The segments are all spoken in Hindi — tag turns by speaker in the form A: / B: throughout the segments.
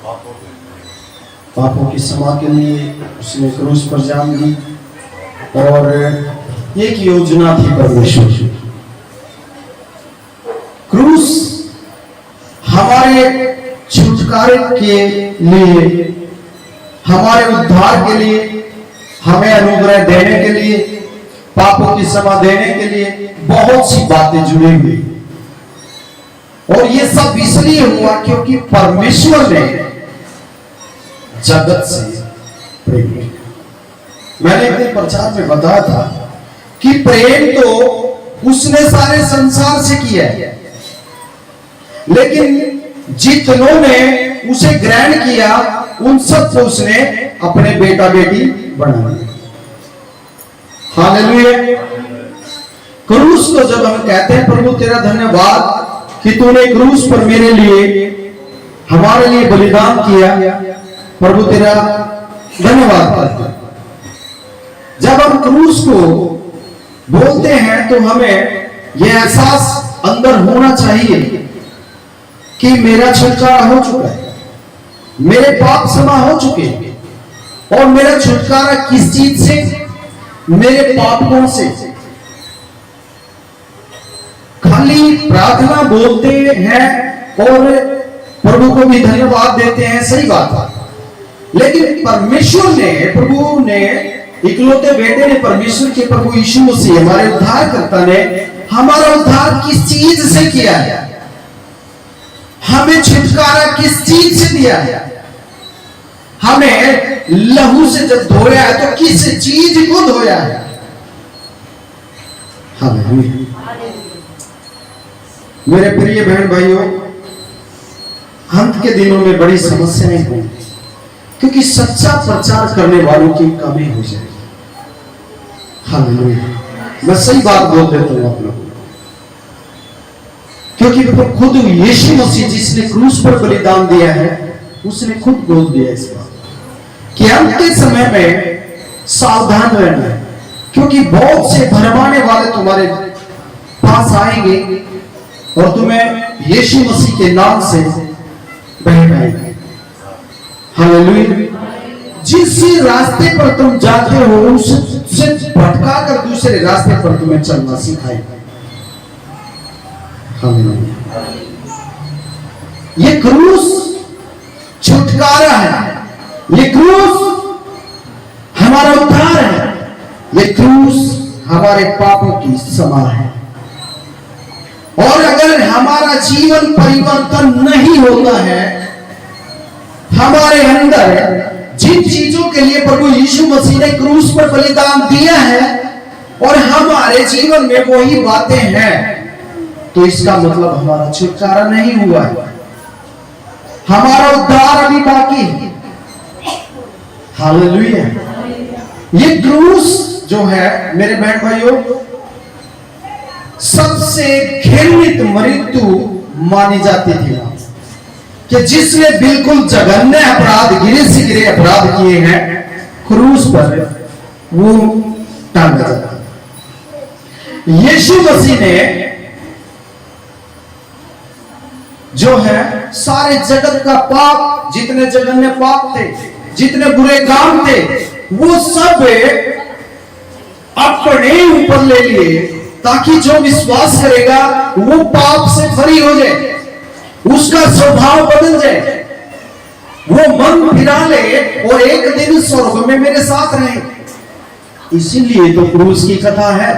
A: पापों की क्षमा के लिए उसने क्रूस पर जान दी। और एक योजना थी परमेश्वर की। क्रूस हमारे छुटकारे के लिए, हमारे उद्धार के लिए, हमें अनुग्रह देने के लिए, पापों की क्षमा देने के लिए बहुत सी बातें जुड़ी हुई। और ये सब इसलिए हुआ क्योंकि परमेश्वर ने जगत से प्रेम किया। मैंने अपने प्रचार में बताया था कि प्रेम तो उसने सारे संसार से किया है, लेकिन जितनों ने उसे ग्रहण किया उन सबको उसने अपने बेटा बेटी बना दिया। हालेलुया। क्रूस को जब हम कहते हैं प्रभु तेरा धन्यवाद कि तूने क्रूस पर मेरे लिए, हमारे लिए बलिदान किया, प्रभु तेरा धन्यवाद करते हैं। जब हम क्रूस को बोलते हैं तो हमें यह एहसास अंदर होना चाहिए कि मेरा छुटकारा हो चुका है, मेरे पाप क्षमा हो चुके हैं। और मेरा छुटकारा किस चीज से? मेरे पापों से। खाली प्रार्थना बोलते हैं और प्रभु को भी धन्यवाद देते हैं, सही बात है, लेकिन परमेश्वर ने, प्रभु ने, इकलौते बेटे ने, परमेश्वर के प्रभु यीशु मसीह हमारे उद्धारकर्ता ने हमारा उद्धार किस चीज से किया है? हमें छुटकारा किस चीज से दिया है? हमें लहू से जब धोया है तो किस चीज को धोया है? मेरे प्रिय बहन भाइयों, अंत के दिनों में बड़ी समस्याएं होंगी क्योंकि सच्चा प्रचार करने वालों की कमी हो जाएगी। हालेलुया। मैं सही बात बोल देता हूं आप लोगों को, क्योंकि खुद यीशु मसीह जिसने क्रूस पर बलिदान दिया है उसने खुद बोल दिया इस बात कि अंत के समय में सावधान रहना है, क्योंकि बहुत से भरमाने वाले तुम्हारे पास आएंगे और तुम्हें यीशु मसीह के नाम से बहकाएंगे। हालेलुया। जिस रास्ते पर तुम जाते हो उससे भटका कर दूसरे रास्ते पर तुम्हें चलना सिखाएगा। हालेलुया। ये क्रूस छुटकारा है, ये क्रूस हमारा उद्धार है, ये क्रूस हमारे पापों की क्षमा है। और अगर हमारा जीवन परिवर्तन नहीं होता है, हमारे अंदर जिन चीजों के लिए प्रभु यीशु मसीह ने क्रूस पर बलिदान दिया है और हमारे जीवन में वही बातें हैं, तो इसका मतलब हमारा छुटकारा नहीं हुआ है, हमारा उद्धार अभी बाकी है। हालेलुया। ये क्रूस जो है मेरे बहन भाइयों, सबसे घृणित मृत्यु मानी जाती थी कि जिसने बिल्कुल जघन्य अपराध, गिरे से गिरे अपराध किए हैं, क्रूस पर वो टांगा जाता। यीशु मसीह ने जो है सारे जगत का पाप, जितने जघन्य पाप थे, जितने बुरे काम थे, वो सब अपने ऊपर ले लिए ताकि जो विश्वास करेगा वो पाप से फ्री हो जाए, उसका स्वभाव बदल जाए, वो मन फिरा ले और एक दिन स्वर्ग में मेरे साथ रहे। इसीलिए तो क्रूस की कथा है।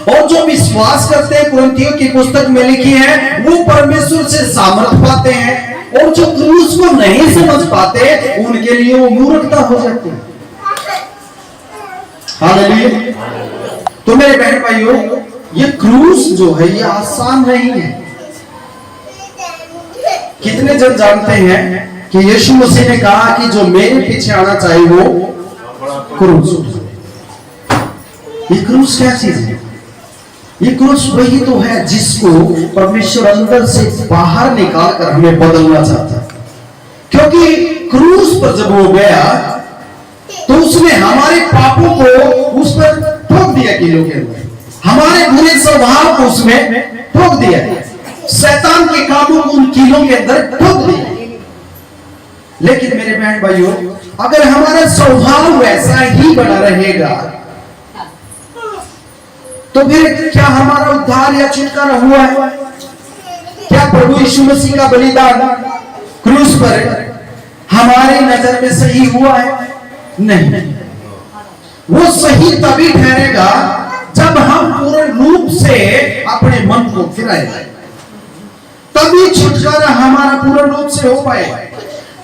A: और जो विश्वास करते हैं, कुरिन्थियों की पुस्तक में लिखी है, वो परमेश्वर से सामर्थ पाते हैं। और जो क्रूस को नहीं समझ पाते उनके लिए वो मूर्खता हो जाती है। हालेलुया। तो मेरे बहन भाइयों, ये क्रूस जो है ये आसान नहीं है। कितने जन जानते हैं कि यीशु मसीह ने कहा कि जो मेरे पीछे आना चाहिए वो क्रूस। ये क्रूस क्या चीज है? ये क्रूस वही तो है जिसको परमेश्वर अंदर से बाहर निकाल कर हमें बदलना चाहता है। क्योंकि क्रूस पर जब वो गया तो उसने हमारे पापों को उस पर ठोक दिया, किलों के अंदर हमारे बुरे स्वभाव को उसमें ठोक दिया, शैतान के कामों को उन कीलों के अंदर ठोक दिया। लेकिन मेरे बहन भाइयों, अगर हमारा स्वभाव वैसा ही बना रहेगा तो फिर क्या हमारा उद्धार या छुटकारा हुआ है? क्या प्रभु यीशु मसीह का बलिदान क्रूस पर हमारे नजर में सही हुआ है? नहीं। वो सही तभी ठहरेगा जब हम पूर्ण रूप से अपने मन को फिराएंगे, तभी छुटकारा हमारा पूर्ण रूप से हो पाएगा,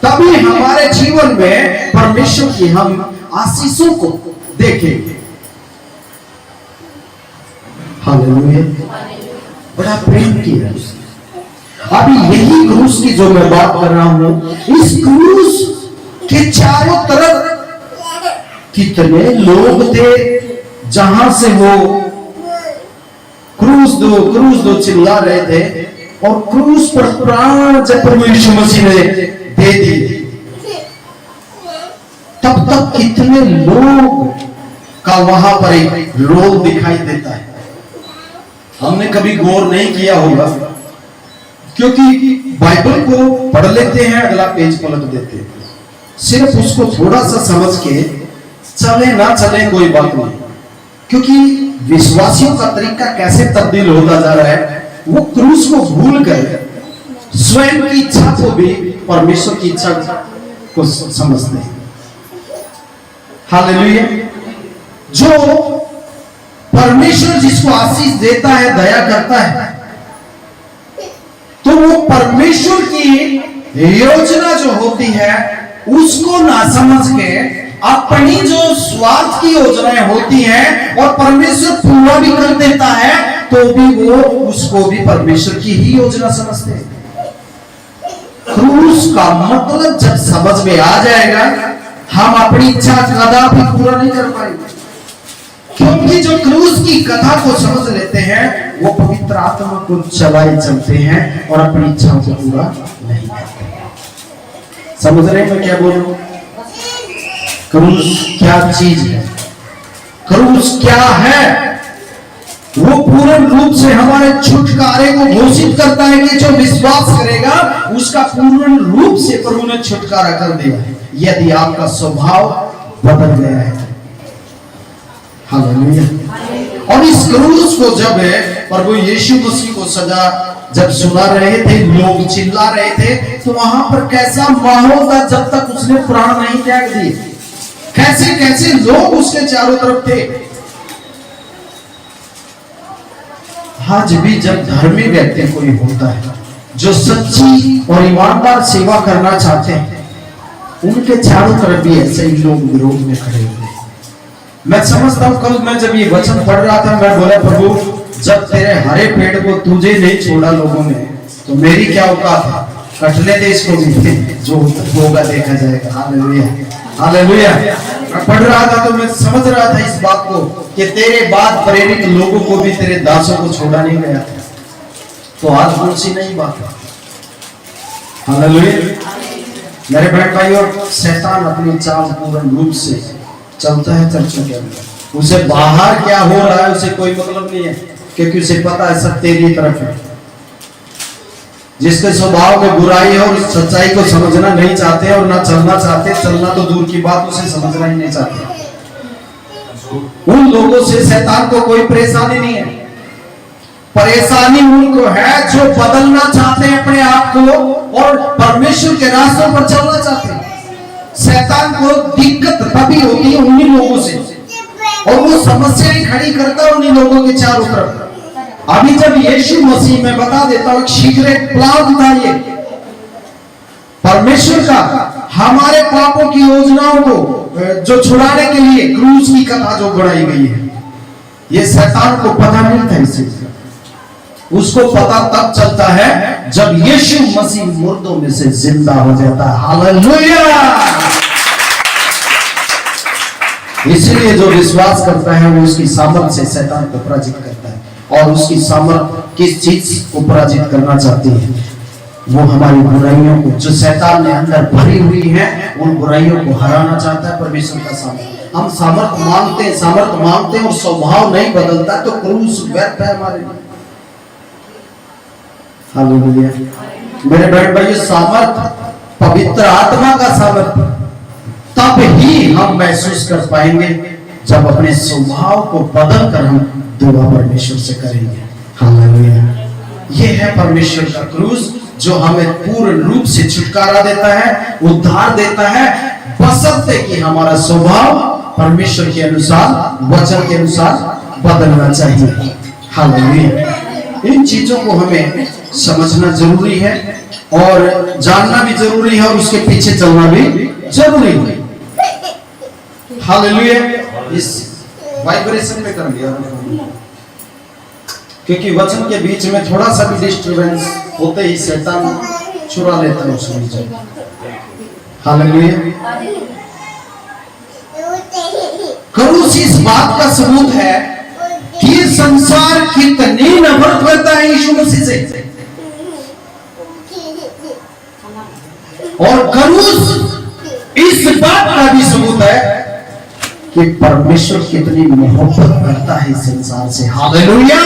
A: तभी हमारे जीवन में परमेश्वर की हम आशीषों को देखेंगे। हालेलुया। बड़ा प्रेम किया। अभी यही क्रूस की जो मैं बात कर रहा हूं, इस क्रूस के चारों तरफ कितने लोग थे जहां से वो क्रूस दो चिल्ला रहे थे, और क्रूस पर प्राण जब प्रभु यीशु मसीह ने दे दी, तब तक कितने लोग का वहां पर एक रोल दिखाई देता है। हमने कभी गौर नहीं किया होगा, क्योंकि बाइबल को पढ़ लेते हैं, अगला पेज पलट देते हैं, सिर्फ उसको थोड़ा सा समझ के चले ना चले कोई बात नहीं, क्योंकि विश्वासियों का तरीका कैसे तब्दील होता जा रहा है। वो क्रूस को भूल कर स्वयं की इच्छा को भी परमेश्वर की इच्छा को समझते हैं। हालेलुया। जो परमेश्वर जिसको आशीष देता है, दया करता है, तो वो परमेश्वर की योजना जो होती है उसको ना समझ के अपनी जो स्वार्थ की योजनाएं होती हैं और परमेश्वर पूरा भी कर देता है, तो भी वो उसको भी परमेश्वर की ही योजना समझते हैं। क्रूस का मतलब जब समझ में आ जाएगा, हम अपनी इच्छा कदापि पूरा नहीं कर पाएंगे, क्योंकि जो क्रूस की कथा को समझ लेते हैं वो पवित्र आत्मा को चलाए चलते हैं और अपनी इच्छाओं को पूरा नहीं करते। समझ रहे हैं मैं क्या बोल रहा हूं? क्रूस क्या चीज है? क्रूस क्या है? वो पूर्ण रूप से हमारे छुटकारे को घोषित करता है कि जो विश्वास करेगा उसका पूर्ण रूप से प्रभु ने छुटकारा कर दिया है, यदि आपका स्वभाव बदल गया है। हालेलुया। और इस क्रूस को जब प्रभु यीशु मसीह को सजा जब सुना रहे थे, लोग चिल्ला रहे थे, तो वहां पर कैसा माहौल था जब तक उसने प्राण नहीं त्याग दिए। कैसे कैसे लोग उसके चारों तरफ थे। आज भी जब धर्मी व्यक्ति कोई होता है जो सच्ची और ईमानदार सेवा करना चाहते हैं, उनके चारों तरफ भी ऐसे ही लोग विरोध में खड़े हुए। मैं समझता हूं, कल मैं जब ये वचन पढ़ रहा था, मैं बोला प्रभु जब तेरे हरे पेड़ को तुझे नहीं छोड़ा लोगों ने, तो मेरी क्या औकात है? कटने दे इसको भी, जो होगा देखा जाएगा। Hallelujah hallelujah. मैं पढ़ रहा था तो मैं समझ रहा था इस बात को कि तेरे बाद प्रेरित लोगों को भी तेरे दासों को छोड़ा नहीं गया। तो आज कौन सी नई बात है? हालेलुया। मेरे बहन भाइयों, शैतान अपनी चाल पूर्ण रूप से चलता है चर्चों के अंदर। उसे बाहर क्या हो रहा है उसे कोई मतलब नहीं है, क्योंकि उसे पता है सब तेरी तरफ है। जिसके स्वभाव में बुराई है और सच्चाई को समझना नहीं चाहते और ना चलना चाहते, चलना तो दूर की बात, उसे समझना ही नहीं चाहते, उन लोगों से शैतान को कोई परेशानी नहीं है। परेशानी उनको है जो बदलना चाहते हैं अपने आप को और परमेश्वर के रास्तों पर चलना चाहते हैं। शैतान को दिक्कत तभी होती है उन्हीं लोगों से, और वो समस्याएं खड़ी करता है उन्हीं लोगों के चारों तरफ। अभी जब यीशु मसीह, मैं बता देता हूं, सीक्रेट प्लान था ये परमेश्वर का हमारे पापों की योजनाओं को जो छुड़ाने के लिए क्रूस की कथा जो बढ़ाई गई है, ये शैतान को पता नहीं था। इसे उसको पता तब चलता है जब यीशु मसीह मुर्दों में से जिंदा हो जाता है। हालेलुया। इसलिए जो विश्वास करता है वो उसकी सामर्थ से शैतान को पराजित करता है, और उसकी सामर्थ किस चीज को पराजित करना चाहती है? वो हमारी बुराइयों को, जो शैतान ने अंदर भरी हुई है, उन बुराइयों को हराना चाहता है। परमेश्वर का सामर्थ, हम सामर्थ मांगते हैं और स्वभाव नहीं बदलता तो क्रूस व्यर्थ है हमारे लिए। हालेलुया। मेरे बहन भाइयों, सामर्थ पवित्र आत्मा का सामर्थ्य, तब ही हम महसूस कर पाएंगे जब अपने स्वभाव को बदल कर हम दुआ परमेश्वर से करेंगे। हालेलुया। ये है परमेश्वर का क्रूस जो हमें पूर्ण रूप से छुटकारा देता है, उद्धार देता है, बशर्ते कि हमारा स्वभाव परमेश्वर के अनुसार, वचन के अनुसार बदलना चाहिए। हालेलुया। इन चीजों को हमें समझना जरूरी है और जानना भी जरूरी है और उसके पीछे चलना भी जरूरी है। हालेलुया। इस वाइब्रेशन में कर लिया, क्योंकि वचन के बीच में थोड़ा सा भी डिस्टरबेंस होते ही शैतान चुरा लेता है उसमें जगह। हालेलुया। क्रूस इस बात का सबूत है कि संसार कितनी नफरत करता है यीशु मसीह से, और क्रूस इस बात का भी सबूत है कि परमेश्वर कितनी मोहब्बत करता है इस संसार से। हालेलुया।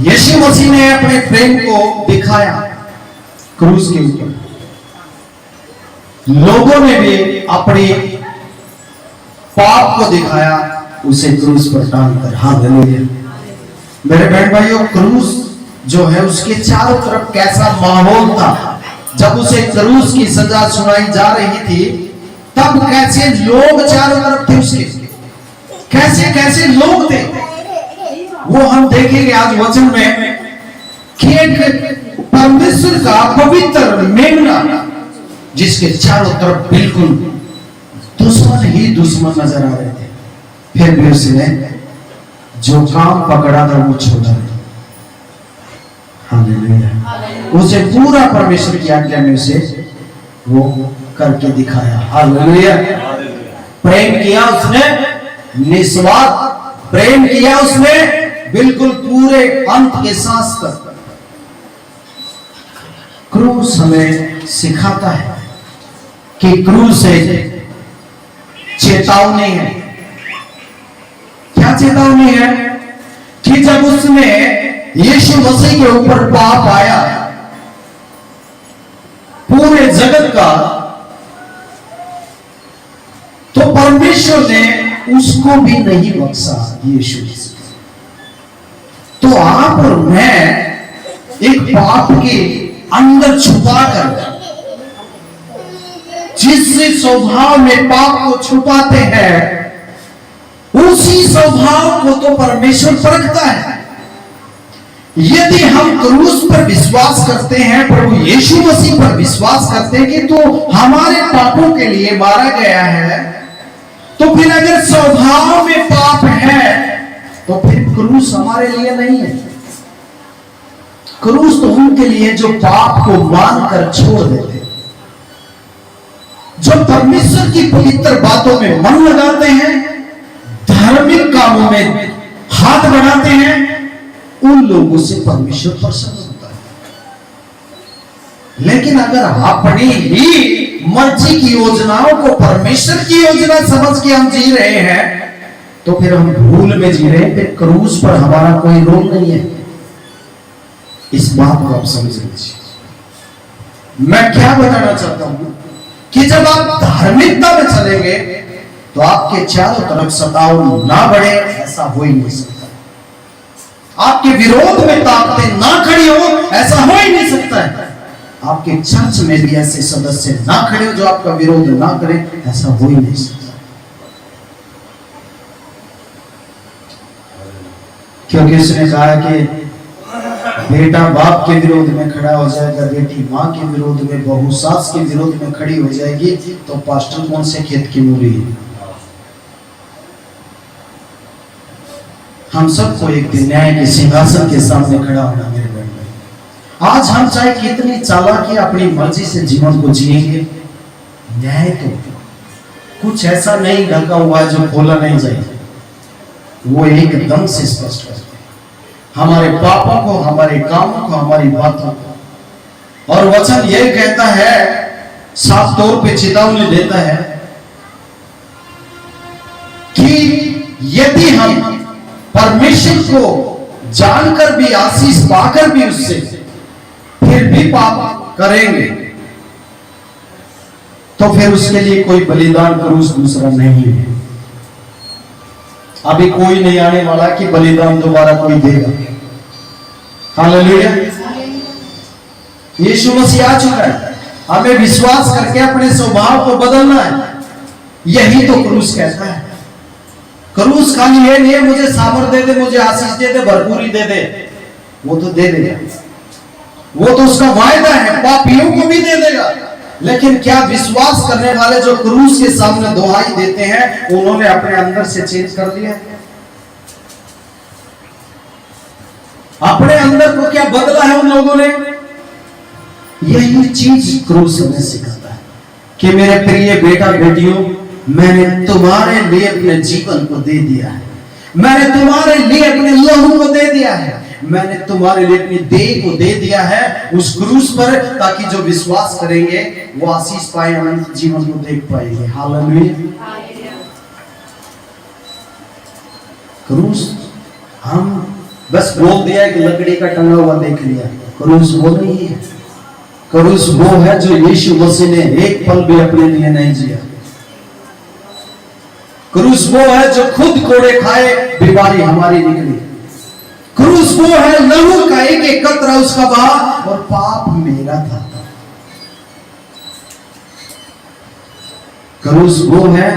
A: यीशु मसीह ने अपने प्रेम को दिखाया क्रूस के ऊपर। लोगों ने भी अपने पाप को दिखाया उसे क्रूस पर टांगकर। हालेलुया। मेरे बहन भाइयों, क्रूस जो है उसके चारों तरफ कैसा माहौल था। जब उसे क्रूस की सजा सुनाई जा रही थी तब कैसे लोग चारों तरफ थे उसके, कैसे कैसे लोग थे वो हम देखेंगे आज वचन में कि एक परमेश्वर का पवित्र मेमना जिसके चारों तरफ बिल्कुल दुश्मन ही दुश्मन नजर आ रहे थे, फिर भी उसने जो काम पकड़ा था वो छोड़ा नहीं। हालेलुया। उसे पूरा परमेश्वर की आज्ञा में उसे वो करके दिखाया। हालेलुया। प्रेम किया उसने, निस्वार्थ प्रेम किया उसने, बिल्कुल पूरे अंत के सांस तक। क्रूस हमें सिखाता है कि क्रूस से चेतावनी है। क्या चेतावनी है? कि जब उसने यीशु मसीह के ऊपर पाप आया पूरे जगत का, तो परमेश्वर ने उसको भी नहीं बख्शा यीशु मसीह। तो आप और मैं एक पाप के अंदर छुपा कर जिस स्वभाव में पाप को छुपाते हैं उसी स्वभाव को तो परमेश्वर परखता है। यदि हम क्रूस पर विश्वास करते हैं, प्रभु यीशु मसीह पर विश्वास करते हैं कि तो हमारे पापों के लिए मारा गया है, तो फिर अगर स्वभाव में पाप है तो फिर क्रूस हमारे लिए नहीं है। क्रूस तो उनके लिए जो पाप को मानकर छोड़ देते, जो परमेश्वर की पवित्र बातों में मन लगाते हैं, धार्मिक कामों में हाथ बढ़ाते हैं, उन लोगों से परमेश्वर प्रसन्न होता है। लेकिन अगर अपनी ही मर्जी की योजनाओं को परमेश्वर की योजना समझ के हम जी रहे हैं तो फिर हम भूल में जी रहे हैं। फिर क्रूस पर हमारा कोई रोल नहीं है। इस बात को आप समझ लीजिए। मैं क्या बताना चाहता हूं कि जब आप धार्मिकता में चलेंगे तो आपके चारों तरफ सताव ना बढ़े, ऐसा हो ही नहीं सकता। आपके विरोध में ताकतें ना खड़ी हो, ऐसा हो ही नहीं सकता है। आपके चर्च में भी ऐसे सदस्य ना खड़े हो जो आपका विरोध ना करें, ऐसा हो ही नहीं सकता। क्योंकि उसने कहा कि बेटा बाप के विरोध में खड़ा हो जाएगा, बेटी माँ के विरोध में, बहू सास के विरोध में खड़ी हो जाएगी, तो पास्टर कौन से खेत की मूली है? हम सबको एक दिन न्याय के सिंहासन के सामने खड़ा होना। मेरे बहन, आज हम चाहे कितनी चालाकी अपनी मर्जी से जीवन को जिएंगे, न्याय तो कुछ ऐसा नहीं ढका हुआ है जो खोला नहीं जाएगा। वो एकदम से स्पष्ट करते हमारे पापों को, हमारे कामों को, हमारी बातों को। और वचन यह कहता है, साफ तौर पे चेतावनी देता है कि यदि हम परमेश्वर को जानकर भी, आशीष पाकर भी उससे, फिर भी पाप करेंगे, तो फिर उसके लिए कोई बलिदान क्रूस दूसरा नहीं है। अभी कोई नहीं आने वाला कि बलिदान दोबारा कोई देगा। हालेलुया। यीशु मसीह आ चुका है, हमें विश्वास करके अपने स्वभाव को बदलना है। यही तो क्रूस कहता है। क्रूस खाली ये नहीं है मुझे सामर्थ दे दे, मुझे आशीष दे दे, भरपूरी दे दे, वो तो दे देगा, वो तो उसका वायदा है, पापियों को भी दे देगा। लेकिन क्या विश्वास करने वाले जो क्रूस के सामने दुहाई देते हैं, उन्होंने अपने अंदर से चेंज कर दिया? अपने अंदर को क्या बदला है उन लोगों ने? यही चीज क्रूस हमें सिखाता है कि मेरे प्रिय बेटा बेटियों, मैंने तुम्हारे लिए अपने जीवन को दे दिया है, मैंने तुम्हारे लिए अपने लहू को दे दिया है, मैंने तुम्हारे लिए अपनी देह को दे दिया है उस क्रूस पर, ताकि जो विश्वास करेंगे वो आशीष पाए, अनंत जीवन को देख पाएंगे। हालेलुया। क्रूस हम बस बोल दिया कि लकड़ी का टंगा हुआ देख लिया, क्रूस वो नहीं है। क्रूस वो है जो यीशु मसीह ने एक पल भी अपने लिए नहीं जिया। क्रूस वो है जो खुद कोड़े खाए, बीमारी हमारी निकली। क्रूस वो है लहू का एक एक कतरा उसका बहा, और पाप मेरा था। क्रूस वो है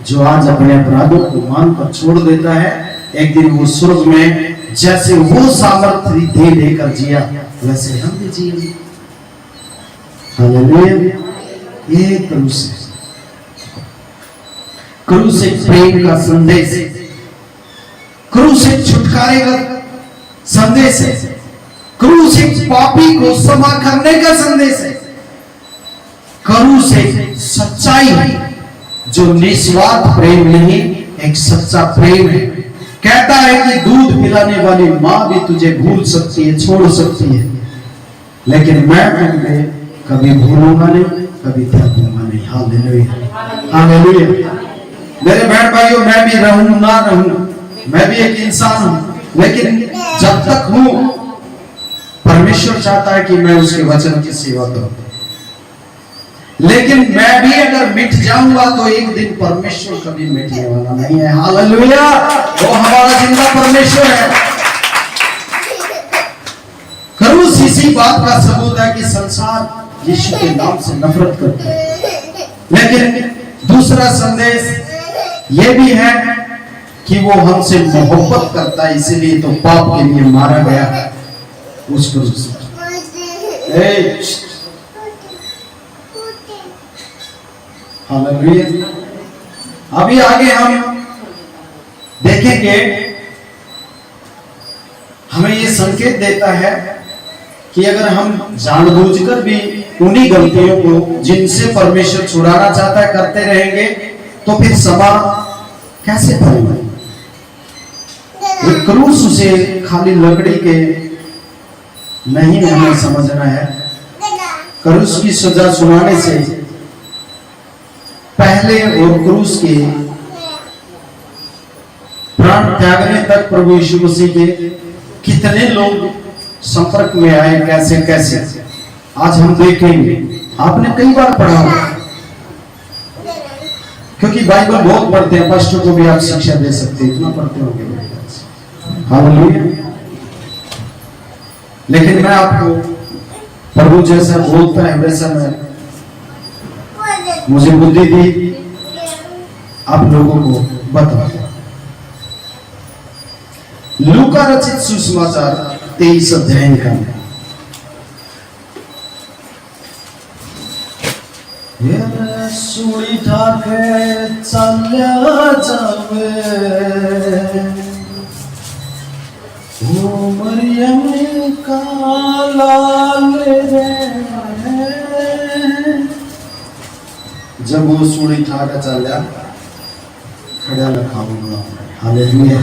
A: जो आज अपने अपराधों को मानकर छोड़ देता है, एक दिन वो स्वर्ग में जैसे वो सामर्थ्य दे देकर जिया, वैसे हम भी जिए। हालेलुया। ये क्रूस है। क्रूस एक प्रेम का संदेश है, क्रूस एक छुटकारे का संदेश है, क्रूस एक पापी को क्षमा करने का संदेश है, क्रूस एक सच्चाई है जो निस्वार्थ प्रेम नहीं, एक सच्चा प्रेम है। कहता है कि दूध पिलाने वाली मां भी तुझे भूल सकती है, छोड़ सकती है, लेकिन मैं तुम्हें कभी भूलूंगा नहीं, कभी त्यागूंगा नहीं। हालेलुया। हालेलुया। मेरे बहन भाइयों, मैं भी रहूं ना रहूं, मैं भी एक इंसान हूं, लेकिन जब तक हूं, परमेश्वर चाहता है कि मैं उसके वचन की सेवा करूं। लेकिन मैं भी अगर मिट जाऊंगा तो एक दिन परमेश्वर कभी मिटने वाला नहीं है। हालेलुया। वो हमारा जिंदा परमेश्वर है। क्रूस इसी बात का सबूत है कि संसार यीशु के नाम से नफरत करता है, लेकिन दूसरा संदेश ये भी है कि वो हमसे मोहब्बत करता है, इसीलिए तो पाप के लिए मारा गया उस क्रूस पर। हालेलुया। अभी आगे हम देखेंगे, हमें ये संकेत देता है कि अगर हम जानबूझकर भी उन्हीं गलतियों को जिनसे परमेश्वर छुड़ाना चाहता है करते रहेंगे, तो फिर सभा कैसे भरेगा? क्रूस उसे खाली लकड़ी के नहीं हमें समझना है। क्रूस की सजा सुनाने से पहले और क्रूस के प्राण त्यागने तक प्रभु यीशु मसीह के कितने लोग संपर्क में आए, कैसे कैसे आज हम देखेंगे। आपने कई बार पढ़ा होगा, क्योंकि बाइबल बहुत पढ़ते हैं, पास्टर को भी आप शिक्षा दे सकते हैं, इतना पढ़ते होंगे। हालेलुया। लेकिन मैं आपको प्रभु जैसा बोलता है वैसा मैं मुझे बुद्धि दी आप लोगों को बता। लूका रचित सुसमाचार 23 अध्याय का सुई ठाके चाल्या जावे ओ मरियम का लाल रे। जब वो सुई ठाका चाल्या खड़ा रखा हुआ। हालेलुया।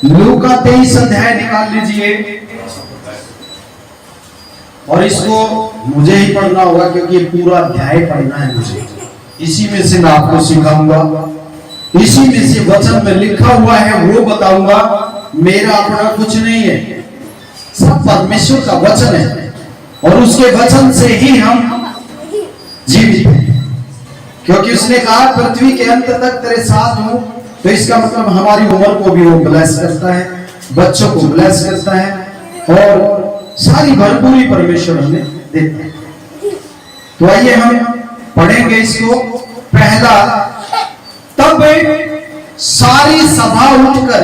A: लूका 23 अध्याय निकाल लीजिए, और इसको मुझे ही पढ़ना होगा क्योंकि पूरा अध्याय पढ़ना है मुझे। इसी में से मैं आपको सिखाऊंगा, इसी में से वचन में लिखा हुआ है वो बताऊंगा। मेरा अपना कुछ नहीं है, सब परमेश्वर का वचन है। और उसके वचन से ही हम जीवित हैं। क्योंकि उसने कहा पृथ्वी के अंत तक तेरे साथ हूं, तो इसका मतलब हमारी उम्र को भी वो ब्लेस करता है, बच्चों को ब्लेस करता है और सारी भरपूरी परमेश्वर हमें देता है। तो आइए हम पढ़ेंगे इसको। पहला, तब सारी सभा उठकर,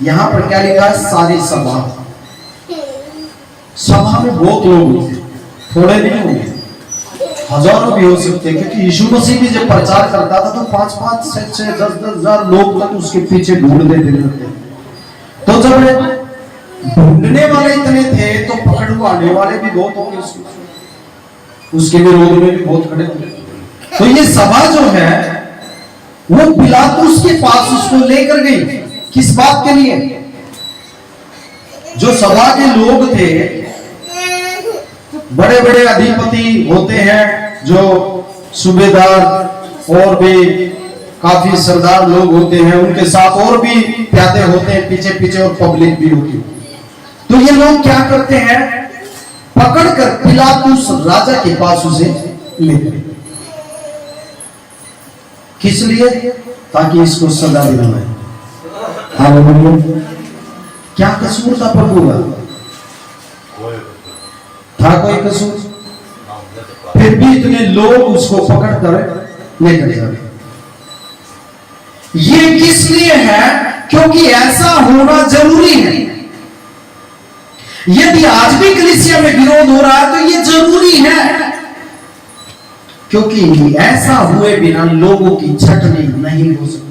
A: यहां पर क्या लिखा है? सारी सभा। सभा में बहुत लोग होते, थोड़े नहीं होंगे, हजारों भी हो सकते, क्योंकि यीशु मसीह भी जब प्रचार करता था तो 5-5, 6-6, 10-10 हजार लोग तक उसके पीछे ढूंढ देते थे। तो जब ढूंढने वाले इतने थे तो पकड़वाने वाले भी बहुत होंगे, उसके विरोध में भी बहुत खड़े थे। तो ये सभा जो है वो पिलातुस के पास उसको लेकर गई। किस बात के लिए? जो सभा के लोग थे, बड़े बड़े अधिपति होते हैं, जो सूबेदार और भी काफी सरदार लोग होते हैं, उनके साथ और भी प्यादे होते हैं पीछे पीछे, और पब्लिक भी होती है। तो ये लोग क्या करते हैं? पकड़कर पिलातुस राजा के पास उसे लेते। किस लिए? ताकि इसको सजा दिलवाए। हालेलुया। क्या कसूर था प्रभु का? था कोई कसूर? फिर भी इतने लोग उसको पकड़कर लेकर जा रहे। ये किस लिए है? क्योंकि ऐसा होना जरूरी है। यदि आज भी कलीसिया में विरोध हो रहा है तो ये जरूरी है, क्योंकि ऐसा हुए बिना लोगों की छटनी नहीं हो सकती।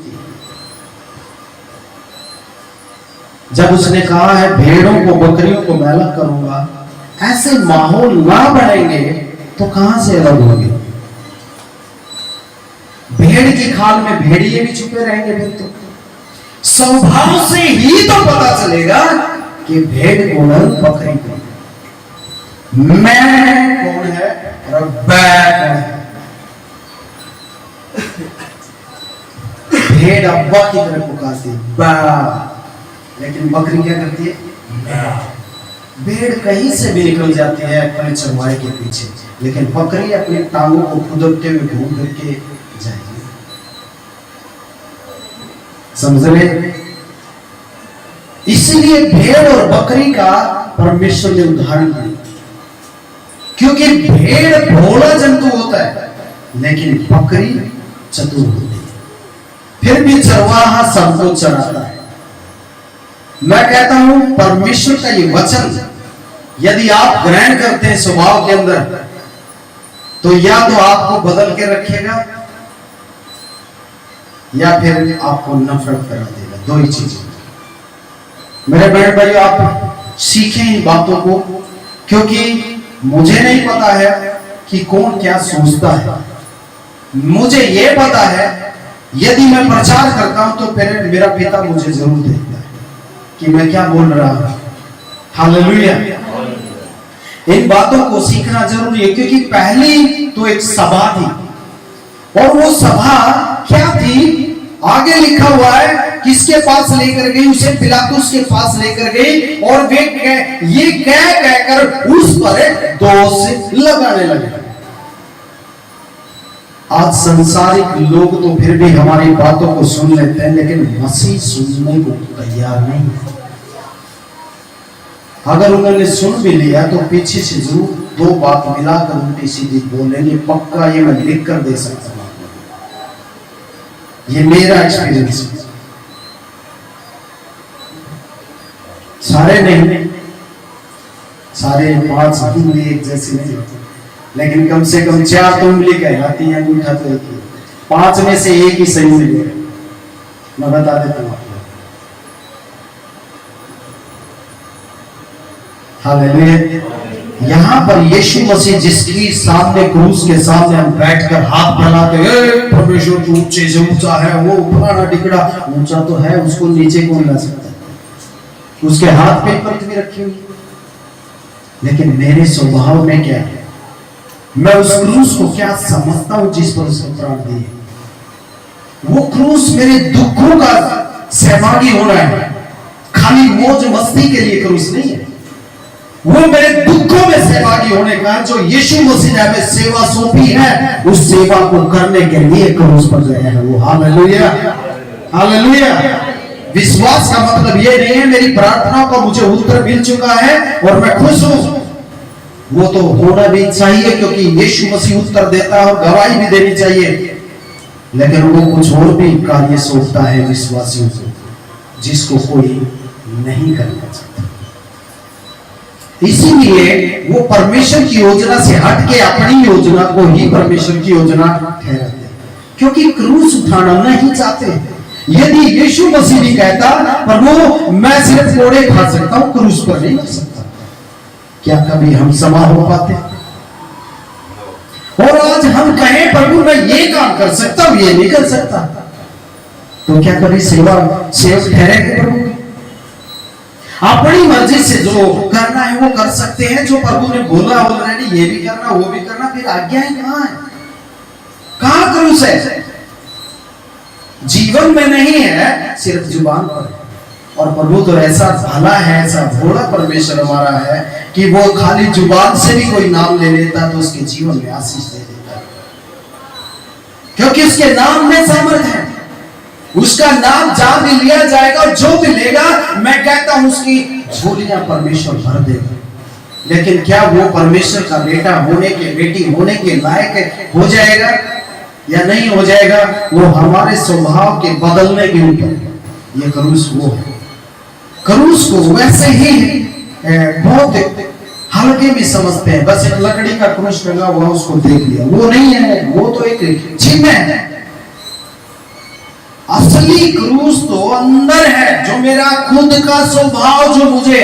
A: जब उसने कहा है भेड़ों को बकरियों को मैं अलग करूंगा, ऐसे माहौल ना बनेंगे तो कहां से अलग होंगे? भेड़ की खाल में भेड़िए भी छुपे रहेंगे। फिर तो स्वभाव से ही तो पता चलेगा कि भेड़ कौन है, बकरी कौन है, मैं कौन है और बैल कौन है। भेड़ अब्बा की तरह पुकारती है बा, लेकिन बकरी क्या करती है? भेड़ कहीं से भी निकल जाती है अपने चरवाहे के पीछे, लेकिन बकरी अपनी टांगों को खुदकते हुए घूम करके जाएगी। समझ रहे? इसलिए भेड़ और बकरी का परमेश्वर ने उदाहरण दिया, क्योंकि भेड़ भोला जंतु होता है लेकिन बकरी चतुर होती है। फिर भी चरवाहा सबको चराता है। मैं कहता हूं परमेश्वर का ये वचन यदि आप ग्रहण करते हैं स्वभाव के अंदर, तो या तो आपको बदल के रखेगा या फिर आपको नफरत करा देगा। दो ही चीजें। मेरे बहन भाई, आप सीखें इन बातों को, क्योंकि मुझे नहीं पता है कि कौन क्या सोचता है। मुझे यह पता है यदि मैं प्रचार करता हूं तो फिर मेरा पिता मुझे जरूर देखता है कि मैं क्या बोल रहा हूं। हालेलुया। इन बातों को सीखना जरूरी है, क्योंकि पहली तो एक सभा थी, और वो सभा क्या थी? आगे लिखा हुआ है, किसके पास लेकर गई? उसे पिलातुस के पास लेकर गई, और वे ये कहकर उस पर दोष लगाने लगे। आज संसारिक लोग तो फिर भी हमारी बातों को सुन लेते हैं, लेकिन मसीह सुनने को तैयार नहीं है। अगर उन्होंने सुन भी लिया तो पीछे से जरूर दो बात मिलाकर उल्टी सीधी बोलेंगे। पक्का ये मैं लिख कर दे सकता हूं, ये मेरा एक्सपीरियंस है। सारे नहीं, सारे 5 हिंदी एक जैसे नहीं होते, लेकिन कम से कम 4 तो उंगली कहलाती है, अंगूठा तो एक ही। 5 में से एक ही सही मिलेगा। मैं बता देता हूं आपको। हालेलुया। यहां पर यीशु मसीह जिसकी सामने क्रूस के सामने हम बैठकर हाथ फैलाते हैं, परमेश्वर तो ऊंचे से ऊंचा है, वो फलाना टिकड़ा ऊंचा तो है, उसको नीचे कौन ला सकता है? उसके हाथ पे पृथ्वी रखी हुई। लेकिन मेरे स्वभाव में क्या है? मैं उस क्रूस को क्या समझता हूं जिस पर उसने प्राण दिए। वो क्रूस मेरे दुखों का सहभागी होना है, खाली मौज मस्ती के लिए क्रूस नहीं है। वो मेरे दुखों में सहभागी होने का, जो यीशु मसीह ने हमें सेवा सौंपी है, उस सेवा को करने के लिए क्रूस पर गए हैं वो। Hallelujah, hallelujah. विश्वास का मतलब ये नहीं है मेरी प्रार्थनाओं का मुझे उत्तर मिल चुका है और मैं खुश हूं। वो तो होना भी चाहिए, क्योंकि यीशु मसीह उत्तर देता है और गवाही भी देनी चाहिए, लेकिन वो कुछ और भी कार्य सौंपता है विश्वासियों को, जिसको कोई नहीं करना चाहता। इसीलिए वो परमेश्वर की योजना से हट के अपनी योजना को ही परमेश्वर की योजना ठहराते हैं, क्योंकि क्रूस उठाना नहीं चाहते। यदि यीशु मसीह भी कहता प्रभु मैं सिर्फ कोड़े खा सकता हूं, क्रूस पर नहीं कर सकता, क्या कभी हम समा हो पाते? और आज हम कहें प्रभु मैं ये काम कर सकता हूं, ये नहीं कर सकता, तो क्या कभी सेवा सेवक ठहरेंगे प्रभु? अपनी मर्जी से जो करना है वो कर सकते हैं, जो प्रभु ने बोला ऑलरेडी ये भी करना वो भी करना, फिर आज्ञाएं कहां है? कहां क्रूस है? जीवन में नहीं है, सिर्फ जुबान पर है। और प्रभु तो ऐसा भला है, ऐसा भोला परमेश्वर हमारा है कि वो खाली जुबान से भी कोई नाम ले लेता तो उसके जीवन में आशीष दे देता, क्योंकि उसके नाम में सामर्थ्य है। उसका नाम जहां भी लिया जाएगा, जो भी लेगा, मैं कहता हूं उसकी झोलियां परमेश्वर भर देगा। लेकिन क्या वो परमेश्वर का बेटा होने के, बेटी होने के लायक हो जाएगा या नहीं हो जाएगा? वो हमारे स्वभाव के बदलने के ऊपर। ये क्रूस वो है। क्रूस को वैसे ही बहुत हल्के भी समझते हैं, बस एक लकड़ी का क्रूस टंगा हुआ उसको देख लिया, वो नहीं है, वो तो एक चिन्ह है। असली क्रूस तो अंदर है, जो मेरा खुद का स्वभाव, जो मुझे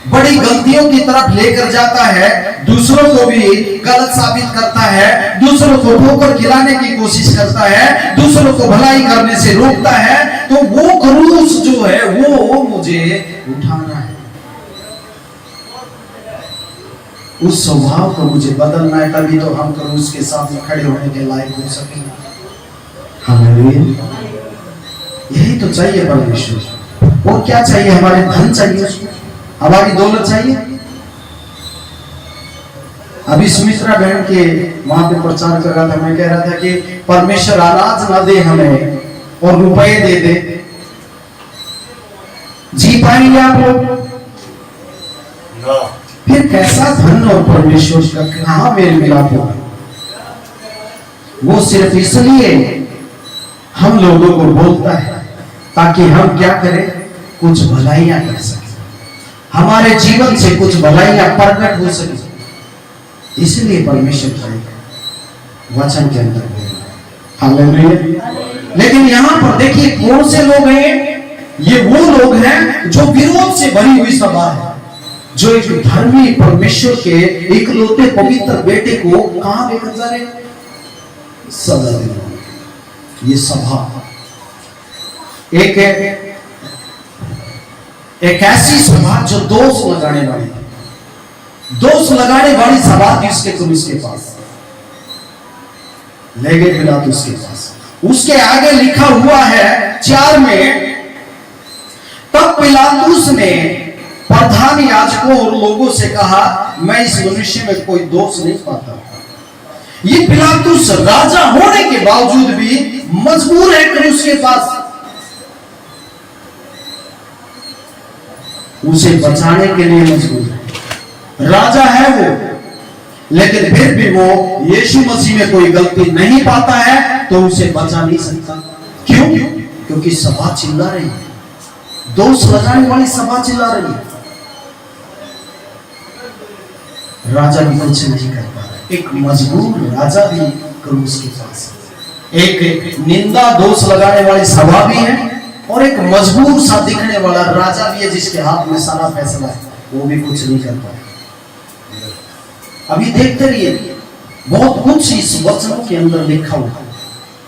A: बड़ी गलतियों की तरफ लेकर जाता है, दूसरों को भी गलत साबित करता है, दूसरों को ठोकर खिलाने की कोशिश करता है, दूसरों को भलाई करने से रोकता है, तो वो क्रूस जो है वो मुझे उठाना है। उस स्वभाव को मुझे बदलना है, तभी तो हम क्रूस के सामने खड़े होने के लायक हो सकेंगे। हालेलुया। यही तो चाहिए परमेश्वर। और क्या चाहिए? हमारे धन चाहिए उसको, हमारी दौलत चाहिए। अभी सुमित्रा बहन के वहां पे प्रचार कर रहा था, मैं कह रहा था कि परमेश्वर अनाज ना दे हमें और रुपए दे दे, जी पाएंगे आप लोग? फिर कैसा धन और परमेश्वर का कहां मेल मिलाप होगा? वो सिर्फ इसलिए हम लोगों को बोलता है ताकि हम क्या करें? कुछ भलाइयां कर सकें, हमारे जीवन से कुछ भलाइयां प्रकट हो सके। इसलिए परमेश्वर का वचन के अंदर हालेलुया। लेकिन यहां पर देखिए कौन से लोग हैं? ये वो लोग हैं जो विरोध से भरी हुई सभा है, जो एक धर्मी परमेश्वर के इकलौते पवित्र बेटे को कहां लेकर जा रहे? सदा दिन। ये सभा एक ऐसी सभा जो दोष लगाने वाली है, दोष लगाने वाली सभा थी उसके क्रूस के पास, ले गए पिलातुस के पास। उसके आगे लिखा हुआ है 4 में, तब पिलातुस ने प्रधान याजकों और लोगों से कहा, मैं इस मनुष्य में कोई दोष नहीं पाता। ये पिलातुस राजा होने के बावजूद भी मजबूर है क्रूस के पास, उसे बचाने के लिए मजबूर है। राजा है वो, लेकिन फिर भी वो यीशु मसीह में कोई गलती नहीं पाता है तो उसे बचा नहीं सकता। क्यों? क्योंकि सभा चिल्ला रही है, दोष लगाने वाली सभा चिल्ला रही है। राजा भी कुछ नहीं कर पा रहा। एक मजबूर राजा भी क्रूस के पास, एक निंदा दोष लगाने वाली सभा भी है और एक मजबूर सा दिखने वाला राजा भी है, जिसके हाथ में सारा फैसला है, वो भी कुछ नहीं कर पाया। अभी देखते रहिए, बहुत कुछ इस वचनों के अंदर लिखा हुआ है।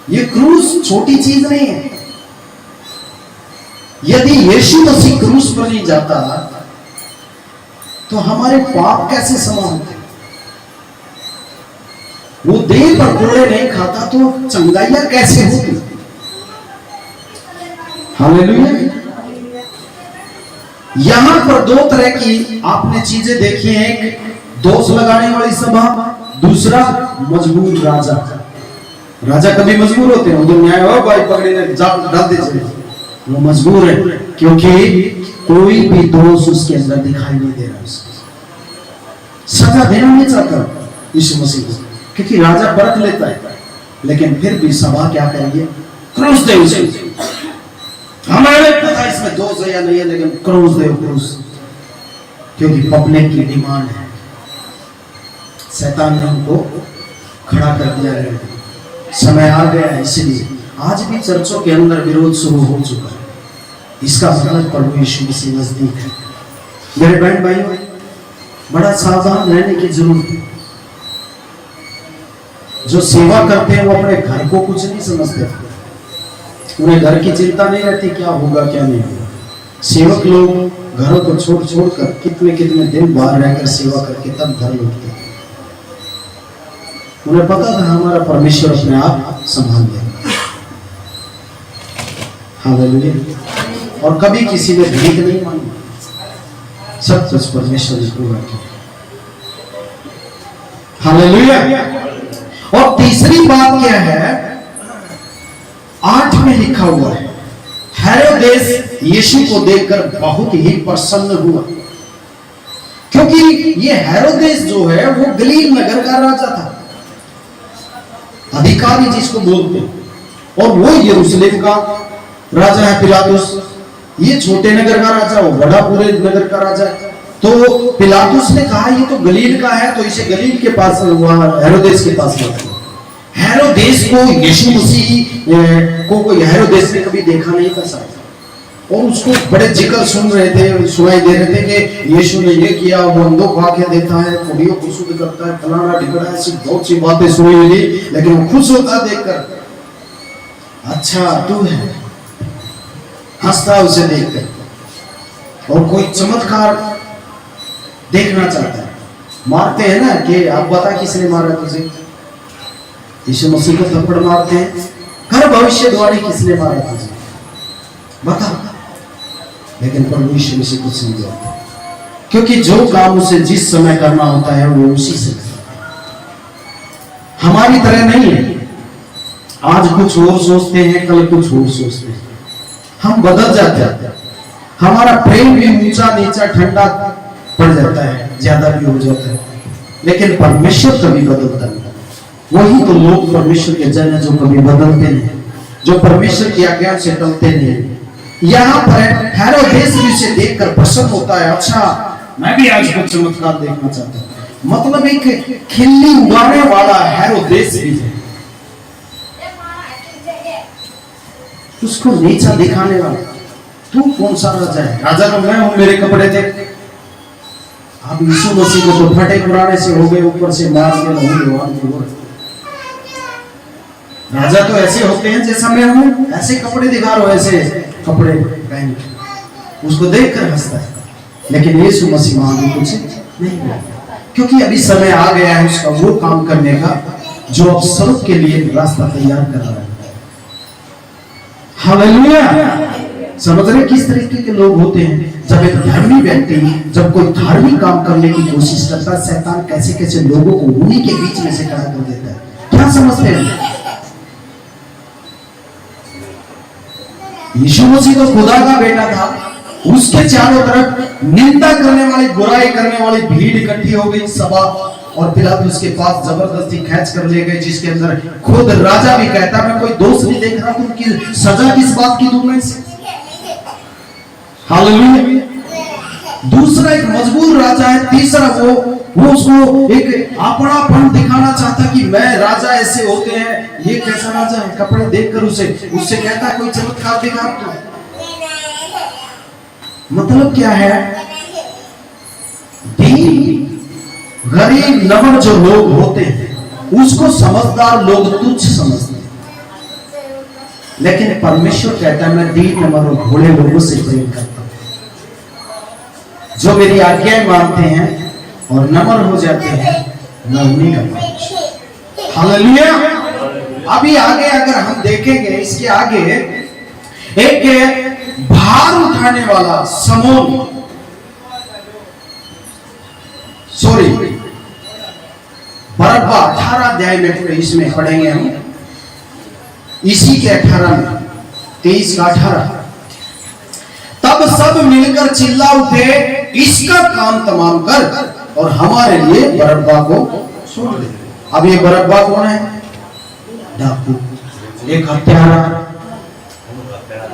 A: ये क्रूस छोटी चीज नहीं है। यदि यीशु मसीह क्रूस पर नहीं जाता तो हमारे पाप कैसे क्षमा होते? वो देह पर कोड़े नहीं खाता तो चंगाइयां कैसे होती? हालेलुया। यहां पर दो तरह की आपने चीजें देखी हैं, एक दोष लगाने वाली सभा, दूसरा मजबूर राजा। राजा कभी मजबूर होते हैं, उधर न्याय हो भाई पकड़े डाल दीजिए, वो मजबूर है क्योंकि कोई भी दोष उसके अंदर दिखाई नहीं दे रहा। सजा देना नहीं चाहता यीशु मसीह को, क्योंकि राजा परख लेता है, लेकिन फिर भी सभा क्या करेगी, क्रूस दे उसे। हमारे पता इसमें दोष है या नहीं है, लेकिन क्रूस दे क्रूस, क्योंकि पब्लिक की डिमांड है। शैतान ने उनको खड़ा कर दिया है, समय आ गया है। इसलिए आज भी चर्चों के अंदर विरोध शुरू हो चुका है। इसका मतलब प्रभु यीशु मसीह नजदीक है। मेरे बहन भाइयों, बड़ा सावधान रहने की जरूरत है। जो सेवा करते हैं वो अपने घर को कुछ नहीं समझते, उन्हें घर की चिंता नहीं रहती क्या होगा क्या नहीं होगा। सेवक लोग घरों को छोड़ छोड़ कर कितने कितने दिन बाहर रहकर सेवा करके तब घर लौटते हैं। उन्हें पता था हमारा परमेश्वर अपने आप संभाल लेगा। हालेलुया। और कभी किसी ने भीख नहीं मांगी, सब कुछ परमेश्वर ने पूरा किया। हालेलुया। और तीसरी बात क्या है, 8 में लिखा हुआ है, हेरोदेस यीशु को देखकर बहुत ही प्रसन्न हुआ, क्योंकि ये हेरोदेस जो है वो गलील नगर का राजा था, अधिकारी जिसको बोलते हैं, और वो यरूशलेम का राजा है पिलातुस। ये छोटे नगर का राजा, वो बड़ा पूरे नगर का राजा है। तो पिलातुस ने कहा ये तो गलील का है, तो इसे गलील के पास वहां हेरोदेस के पास लाओ। हेरोदेस को यीशु मसीह को हेरोदेस ने कभी देखा नहीं था साहब, और उसको बड़े जिक्र सुनाई दे रहे थे कि यीशु ने ये किया, वो अंधों को आंखें देता है, कुड़ियों को शुद्ध करता है, फलाना ढिकड़ा है, ऐसी बहुत सी बातें सुनी हुई, लेकिन वो खुश होता देखकर। अच्छा तू है, हंसता उसे देखकर, और कोई चमत्कार देखना चाहता है। मारते हैं ना कि आप बता किसने मारा तुझे, यीशु मसीह को थप्पड़ मारते हैं, हर भविष्यवाणी किसने मारा तुझे बता, लेकिन प्रभु यीशु मसीह कुछ नहीं बोलता, क्योंकि जो काम उसे जिस समय करना होता है वो उसी से करता है। हमारी तरह नहीं है, आज कुछ और सोचते हैं, कल कुछ और सोचते हैं, हम बदल जाते हैं। हमारा प्रेम भी ऊंचा नीचा ठंडा पड़ जाता है, ज्यादा भी हो जाता है, लेकिन परमेश्वर कभी बदलता नहीं। वही तो लोग परमेश्वर के जन है जो कभी बदलते नहीं, जो परमेश्वर की आज्ञा से टलते नहीं। यहाँ पर हेरोदेस भी उसे देखकर प्रसन्न होता है, अच्छा मैं भी आज कुछ चमत्कार देखना चाहता हूँ। मतलब एक खिल्ली उड़ाने वाला हेरोदेस भी है, उसको नीचा दिखाने वाला। तू कौन सा राजा है? राजा तो मैं हूं, मेरे कपड़े देख। अब यीशु मसीह को तो फटे पुराने से हो गए, ऊपर से मार के होंगे। राजा तो ऐसे होते हैं जैसा मैं हूं, ऐसे कपड़े दिखा रहा हूं, ऐसे कपड़े पहन के उसको देखकर हंसता है। लेकिन यीशु मसीह वहां भी कुछ नहीं बोला, क्योंकि अभी समय आ गया है उसका वो काम करने का जो अब स्वर्ग के लिए रास्ता तैयार कर रहा है। हालेलुया। समझ रहे किस तरीके के लोग होते हैं? जब एक धर्मी व्यक्ति जब कोई धार्मिक काम करने की कोशिश करता है, शैतान कैसे कैसे लोगों को उन्हीं के बीच में से खड़ा कर देता है। क्या समझते हैं? यीशु मसीह तो खुदा का बेटा था, उसके चारों तरफ निंदा करने वाली, बुराई करने वाली भीड़ इकट्ठी हो गई, सभा, और पिलातुस के पास जबरदस्ती खींच कर ले गए, जिसके अंदर खुद राजा भी कहता मैं कोई दोष नहीं देख रहा, तुम सजा किस बात की दूं मैं से? हालेलुया। दूसरा एक मजबूर राजा है, तीसरा वो उसको एक अपनापन दिखाना चाहता कि मैं राजा ऐसे होते हैं। ये कैसा राजा है? कपड़े देखकर उससे कहता है कोई चमत्कार दिखा तो। मतलब क्या है? गरीब नमन जो लोग होते हैं उसको समझदार लोग तुच्छ समझते हैं, लेकिन परमेश्वर कहता है मैं दीन नमन और भोले लोगों से प्रेम करता हूं, जो मेरी आज्ञाएं मानते हैं और नम्र हो जाते हैं, मैं उन्हीं का परमेश्वर। हालेलुया। अभी आगे अगर हम देखेंगे, इसके आगे एक भार उठाने वाला समोन बरअब्बा 18 अध्याय में इसमें पढ़ेंगे हम, इसी के 18 में 23 का 18। तब सब मिलकर चिल्ला उठे, इसका काम तमाम कर और हमारे लिए बरअब्बा को छोड़ दे। अब ये बरअब्बा कौन है? डाकू, एक हत्यारा।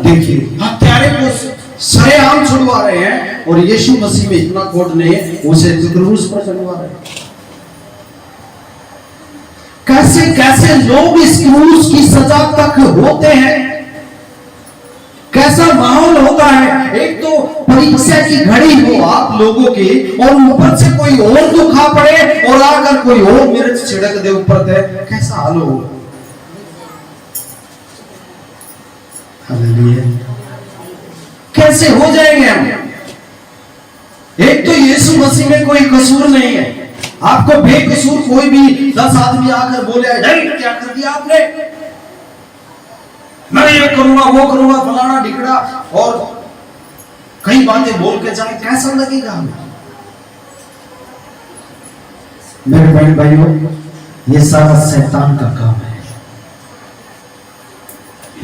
A: देखिए हत्यारे को सरेआम छुड़वा रहे हैं और यीशु मसीह में इतना कोट नहीं है, उसे क्रूस पर चढ़वा रहे हैं। कैसे कैसे लोग इस क्रूस की सजा तक होते हैं, कैसा माहौल होता है। एक तो परीक्षा की घड़ी हो आप लोगों की और ऊपर से कोई और दुख आ पड़े और आकर कोई और मिर्च छिड़क दे ऊपर से, कैसा हाल होगा। हालेलुया। कैसे हो जाएंगे हम? एक तो यीशु मसीह में कोई कसूर नहीं है। आपको बेकसूर कोई भी 10 आदमी आकर बोले, क्या कर दिया आपने, मैं ये करूंगा वो करूंगा फलाना ढिकड़ा, और कई बातें बोल के जाए, कैसा लगेगा हमें? मेरे बहन भाइयों, ये सारा शैतान का काम है।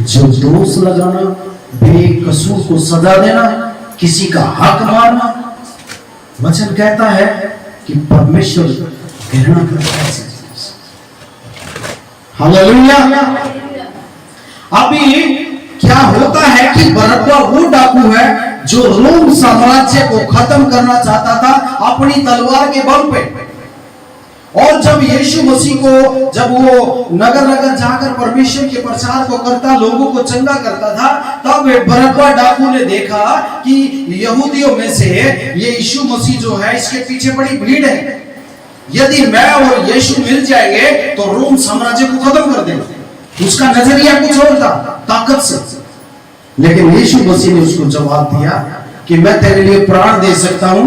A: जो दोष लगाना, बेकसूर को सजा देना, किसी का हक मारना, वचन कहता है कि परमेश्वर घृणा करता है। हालेलुया। अभी क्या होता है कि बरअब्बा वो डाकू है जो रोम साम्राज्य को खत्म करना चाहता था अपनी तलवार के बल पे। और जब यीशु मसीह को, जब वो नगर नगर जाकर परमेश्वर के प्रचार को करता, लोगों को चंगा करता था, तब बरअब्बा डाकू ने देखा कि यहूदियों में से ये यीशु मसीह जो है, इसके पीछे बड़ी भीड़ है। यदि मैं और यीशु मिल जाएंगे तो रोम साम्राज्य को खत्म कर देंगे। उसका नजरिया कुछ और था, ताकत से। लेकिन यीशु मसीह ने उसको जवाब दिया कि मैं तेरे लिए प्राण दे सकता हूं,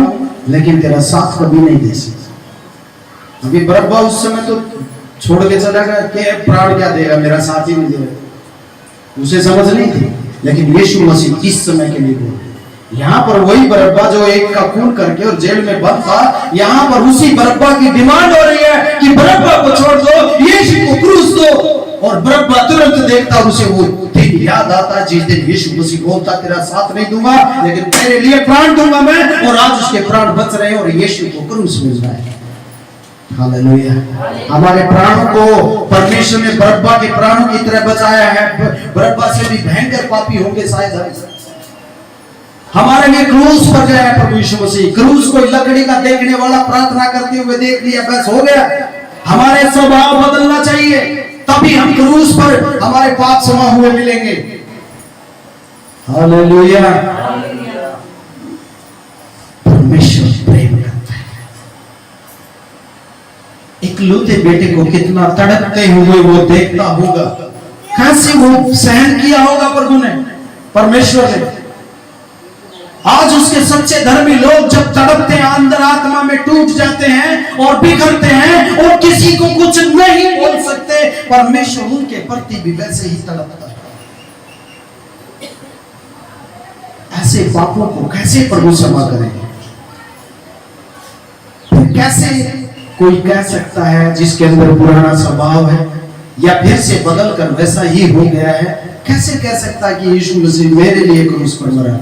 A: लेकिन तेरा साथ कभी नहीं दे सकता। अभी बरअब्बा उस समय तो छोड़ के चला गया कि प्राण क्या देगा, मेरा साथ ही नहीं देगा, उसे समझ नहीं थी। लेकिन यीशु मसीह इस समय के लिए बोले। यहाँ पर वही बरअब्बा जो एक का खून करके और जेल में बंद था, यहाँ पर उसी बरअब्बा की डिमांड हो रही है कि बरअब्बा को छोड़ दो, यीशु को क्रूस दो। और बरअब्बा तुरंत देखता, उसे वो दिन याद आता जिस दिन यीशु मसीह बोलता, तेरा साथ नहीं दूंगा लेकिन तेरे लिए प्राण दूंगा मैं। और आज उसके प्राण बच रहे हैं और यीशु को क्रूस मिल रहा है। हालेलुया। हमारे प्राणों को परमेश्वर ने बरअब्बा के प्राणों की तरह बचाया है। बरअब्बा से भी भयंकर पापी होंगे शायद, हमारे लिए क्रूस पर गया है प्रभु यीशु मसीह। क्रूस को लकड़ी का देखने वाला प्रार्थना करते हुए देख लिया, बस हो गया। हमारे स्वभाव बदलना चाहिए, तभी हम क्रूस पर हमारे पाप क्षमा हुए मिलेंगे। हालेलुया। परमेश्वर प्रेम करता है। इकलौते बेटे को कितना तड़पते हुए वो देखता होगा, कैसे वो सहन किया होगा प्रभु ने, परमेश्वर ने। आज उसके सच्चे धर्मी लोग जब तड़पते हैं, अंदर आत्मा में टूट जाते हैं और बिखरते हैं और किसी को कुछ नहीं बोल सकते, परमेश्वर उनके प्रति भी वैसे ही तड़पता है। ऐसे पापों को कैसे प्रभु क्षमा करेंगे? कैसे कोई कह सकता है जिसके अंदर पुराना स्वभाव है या फिर से बदल कर वैसा ही हो गया है, कैसे कह सकता है कि यीशु मसीह मेरे लिए क्रूस पर मरा?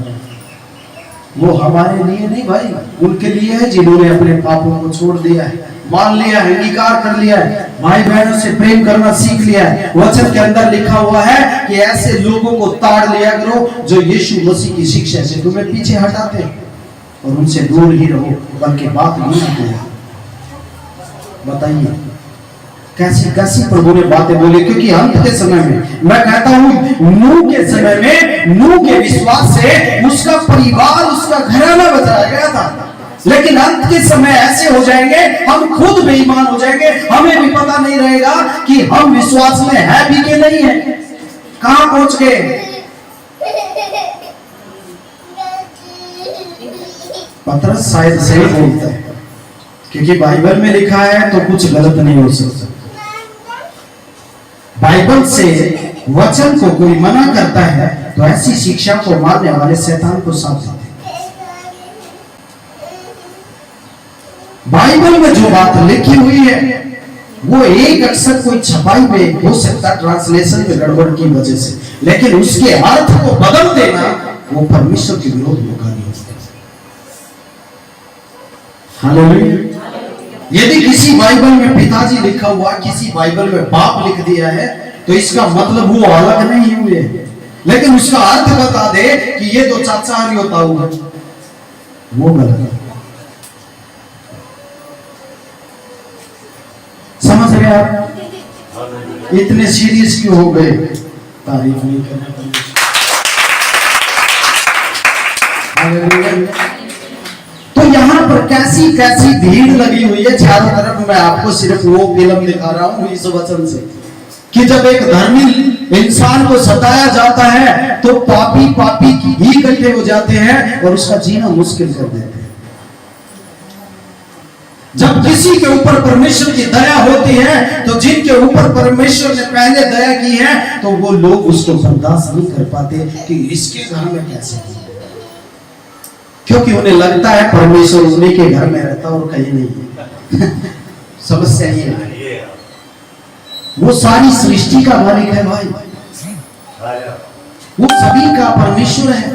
A: वो हमारे लिए नहीं भाई, उनके लिए है जिन्होंने अपने पापों को छोड़ दिया है, मान लिया है, अंगीकार कर लिया है, भाई बहनों से प्रेम करना सीख लिया है। वचन के अंदर लिखा हुआ है कि ऐसे लोगों को ताड़ लिया करो जो यीशु मसीह की शिक्षा से तुम्हें पीछे हटाते हैं, और उनसे दूर ही रहो, बल्कि बात नहीं करो। बताइए कैसी कैसी प्रभु ने बातें बोली, क्योंकि अंत के समय में मैं कहता हूं, नूह के समय में नूह के विश्वास से उसका परिवार, उसका घराना बचाया गया था। लेकिन अंत के समय ऐसे हो जाएंगे, हम खुद बेईमान हो जाएंगे, हमें भी पता नहीं रहेगा कि हम विश्वास में है भी कि नहीं है, कहां पहुंच गए। पतरस शायद सही बोलता है, क्योंकि बाइबल में लिखा है तो कुछ गलत नहीं हो सकता। बाइबल से वचन को कोई मना करता है तो ऐसी शिक्षा को मारने वाले शैतान को साथ देते। बाइबल में जो बात लिखी हुई है वो एक अक्षर कोई छपाई में हो सकता ट्रांसलेशन में गड़बड़ की वजह से, लेकिन उसके अर्थ को बदल देना वो परमेश्वर के विरोध में कार्य होता है। हालेलुया। यदि किसी बाइबल में पिताजी लिखा हुआ, किसी बाइबल में बाप लिख दिया है, तो इसका मतलब वो अलग नहीं हुए, लेकिन उसका अर्थ बता दे कि ये तो चाचा हरी होता हुआ, वो गलत है। समझ रहे आप? इतने सीरियस क्यों हो गए? तारीफ नहीं करना। तो यहाँ पर कैसी कैसी भीड़ लगी हुई है चारों तरफ। मैं आपको सिर्फ वो फिल्म दिखा रहा हूँ इस वचन से कि जब एक धर्मी इंसान को सताया जाता है तो पापी पापी ही इकट्ठे हो जाते हैं और उसका जीना मुश्किल कर देते हैं। जब किसी के ऊपर परमेश्वर की दया होती है तो जिनके ऊपर परमेश्वर ने पहले दया की है तो वो लोग उसको बर्दाश्त नहीं कर पाते कि इसके घर में कैसे, क्योंकि उन्हें लगता है परमेश्वर उन्हीं के घर में रहता और कहीं नहीं है। समस्या ये है, वो सारी सृष्टि का मालिक है भाई, वो सभी का परमेश्वर है।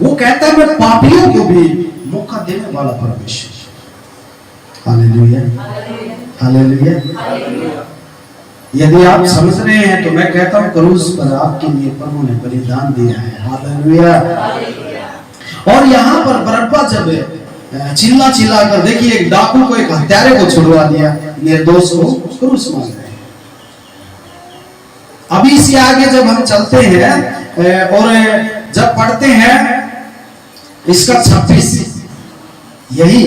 A: वो कहता है मैं पापियों को भी मौका देने वाला परमेश्वर। Hallelujah, hallelujah. यदि आप समझ रहे हैं तो मैं कहता हूं क्रूस पर आपके लिए प्रभु ने बलिदान दिया है। हालेलुया। और यहाँ पर बरअब्बा जब चिल्ला चिल्ला कर, देखिए एक डाकू को, एक हत्यारे को छुड़वा दिया, निर्दोष को क्रूस मार रहे। अभी इसके आगे जब हम चलते हैं और जब पढ़ते हैं इसका 26, यही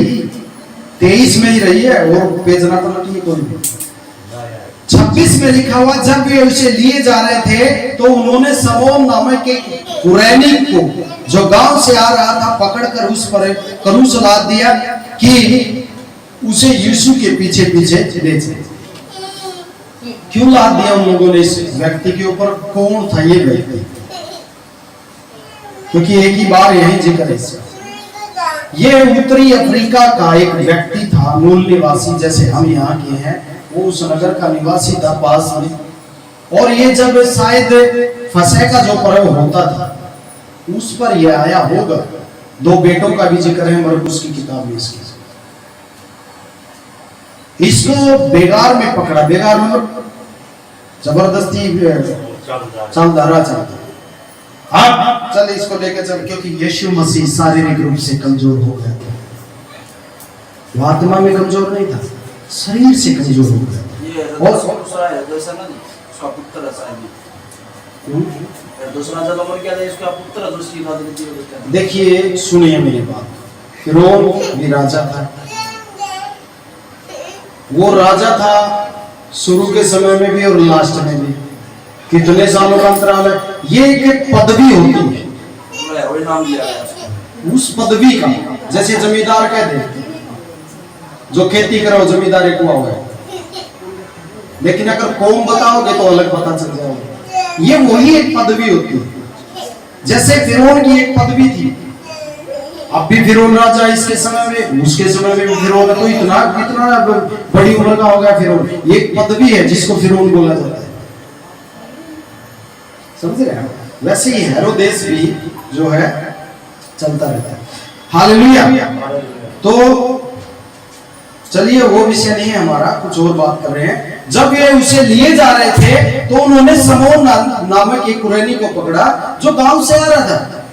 A: 23 में ही रही है और पेज ना पलटिए कोई भी। 26 में लिखा हुआ जब वे उसे लिए जा रहे थे तो उन्होंने समोन नामक एक कुरैनी को जो गांव से आ रहा था पकड़कर उस पर क्रूस लाद दिया कि उसे यीशु के पीछे पीछे ले चले। क्यों लाद दिया उन लोगों ने इस व्यक्ति के ऊपर? कौन था ये व्यक्ति? क्योंकि एक ही बार यही जिक्र है इसका। ये उत्तरी अफ्रीका का एक व्यक्ति था, मूल निवासी जैसे हम यहाँ के हैं, वो उस नगर का निवासी था पास में। और ये जब शायद फसह का जो पर्व होता था उस पर ये आया होगा। 2 बेटों का भी जिक्र है मरकुस की किताब में इसके। इसको बेगार में पकड़ा, बेगार मतलब जबरदस्ती चालदारा चाहता। अब चल इसको लेकर चल, क्योंकि यीशु मसीह शारीरिक रूप से कमजोर हो गया था, वो आत्मा में कमजोर नहीं था, शरीर से कमजोर हो गया। और उसका पुत्र दूसरा जब अमर किया था, इसका पुत्र दूसरी बात है। देखिए सुनिए मेरी बात, फिरौन भी राजा था, वो राजा था शुरू के समय में भी और लास्ट में भी। कितने सालों का अंतराल है? ये एक पदवी होती है, वही नाम दिया है उस पदवी का। जैसे जमींदार कह दे जो खेती करो जमींदार एक हुआ है, लेकिन अगर कौम बताओगे तो अलग पता चल जाएगा। ये वही एक पदवी होती है, जैसे फिरौन की एक पदवी थी। अब भी फिरौन राजा इसके समय में, उसके समय में भी फिरौन है, तो इतना कितना बड़ी उम्र का हो गया फिरौन। एक पदवी है जिसको फिरौन बोला जाता है, समझ रहे हैं? वैसे ही हेरोदेस भी जो है चलता रहता है। हालेलुया। तो चलिए वो विषय नहीं है हमारा, कुछ और बात कर रहे हैं। जब ये उसे लिए जा रहे थे तो उन्होंने समोन नामक एक कुरैनी को पकड़ा जो गांव से आ रहा था।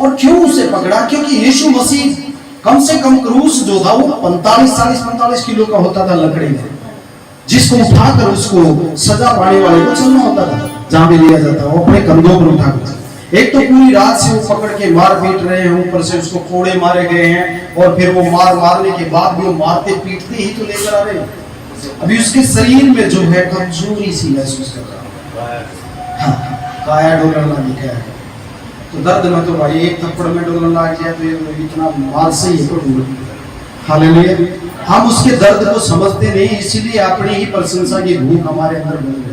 A: और क्यों उसे पकड़ा? क्योंकि यीशु मसीह कम से कम क्रूस जो था वो 45 किलो का होता था लकड़ी में, जिसको उठाकर उसको सजा पाने वाले को चलना होता था जहां भी लिया जाता है, वो अपने कंधों पर उठाकर। एक तो पूरी रात से वो पकड़ के मार पीट रहे हैं, ऊपर से उसको कोड़े मारे गए हैं, और फिर वो मारने के बाद भी वो मारते पीटते ही तो लेकर आ रहे हैं। अभी उसके शरीर में जो है कमजोरी सी महसूस कर रहा है, काया डोलना लिखा है। तो दर्द में तो भाई एक थप्पड़ में डोलना लग जाए तो ये इतना मार से ही तो हालेलुया। हम उसके दर्द को समझते नहीं, इसीलिए अपनी ही प्रशंसा की भूख हमारे अंदर बन गई।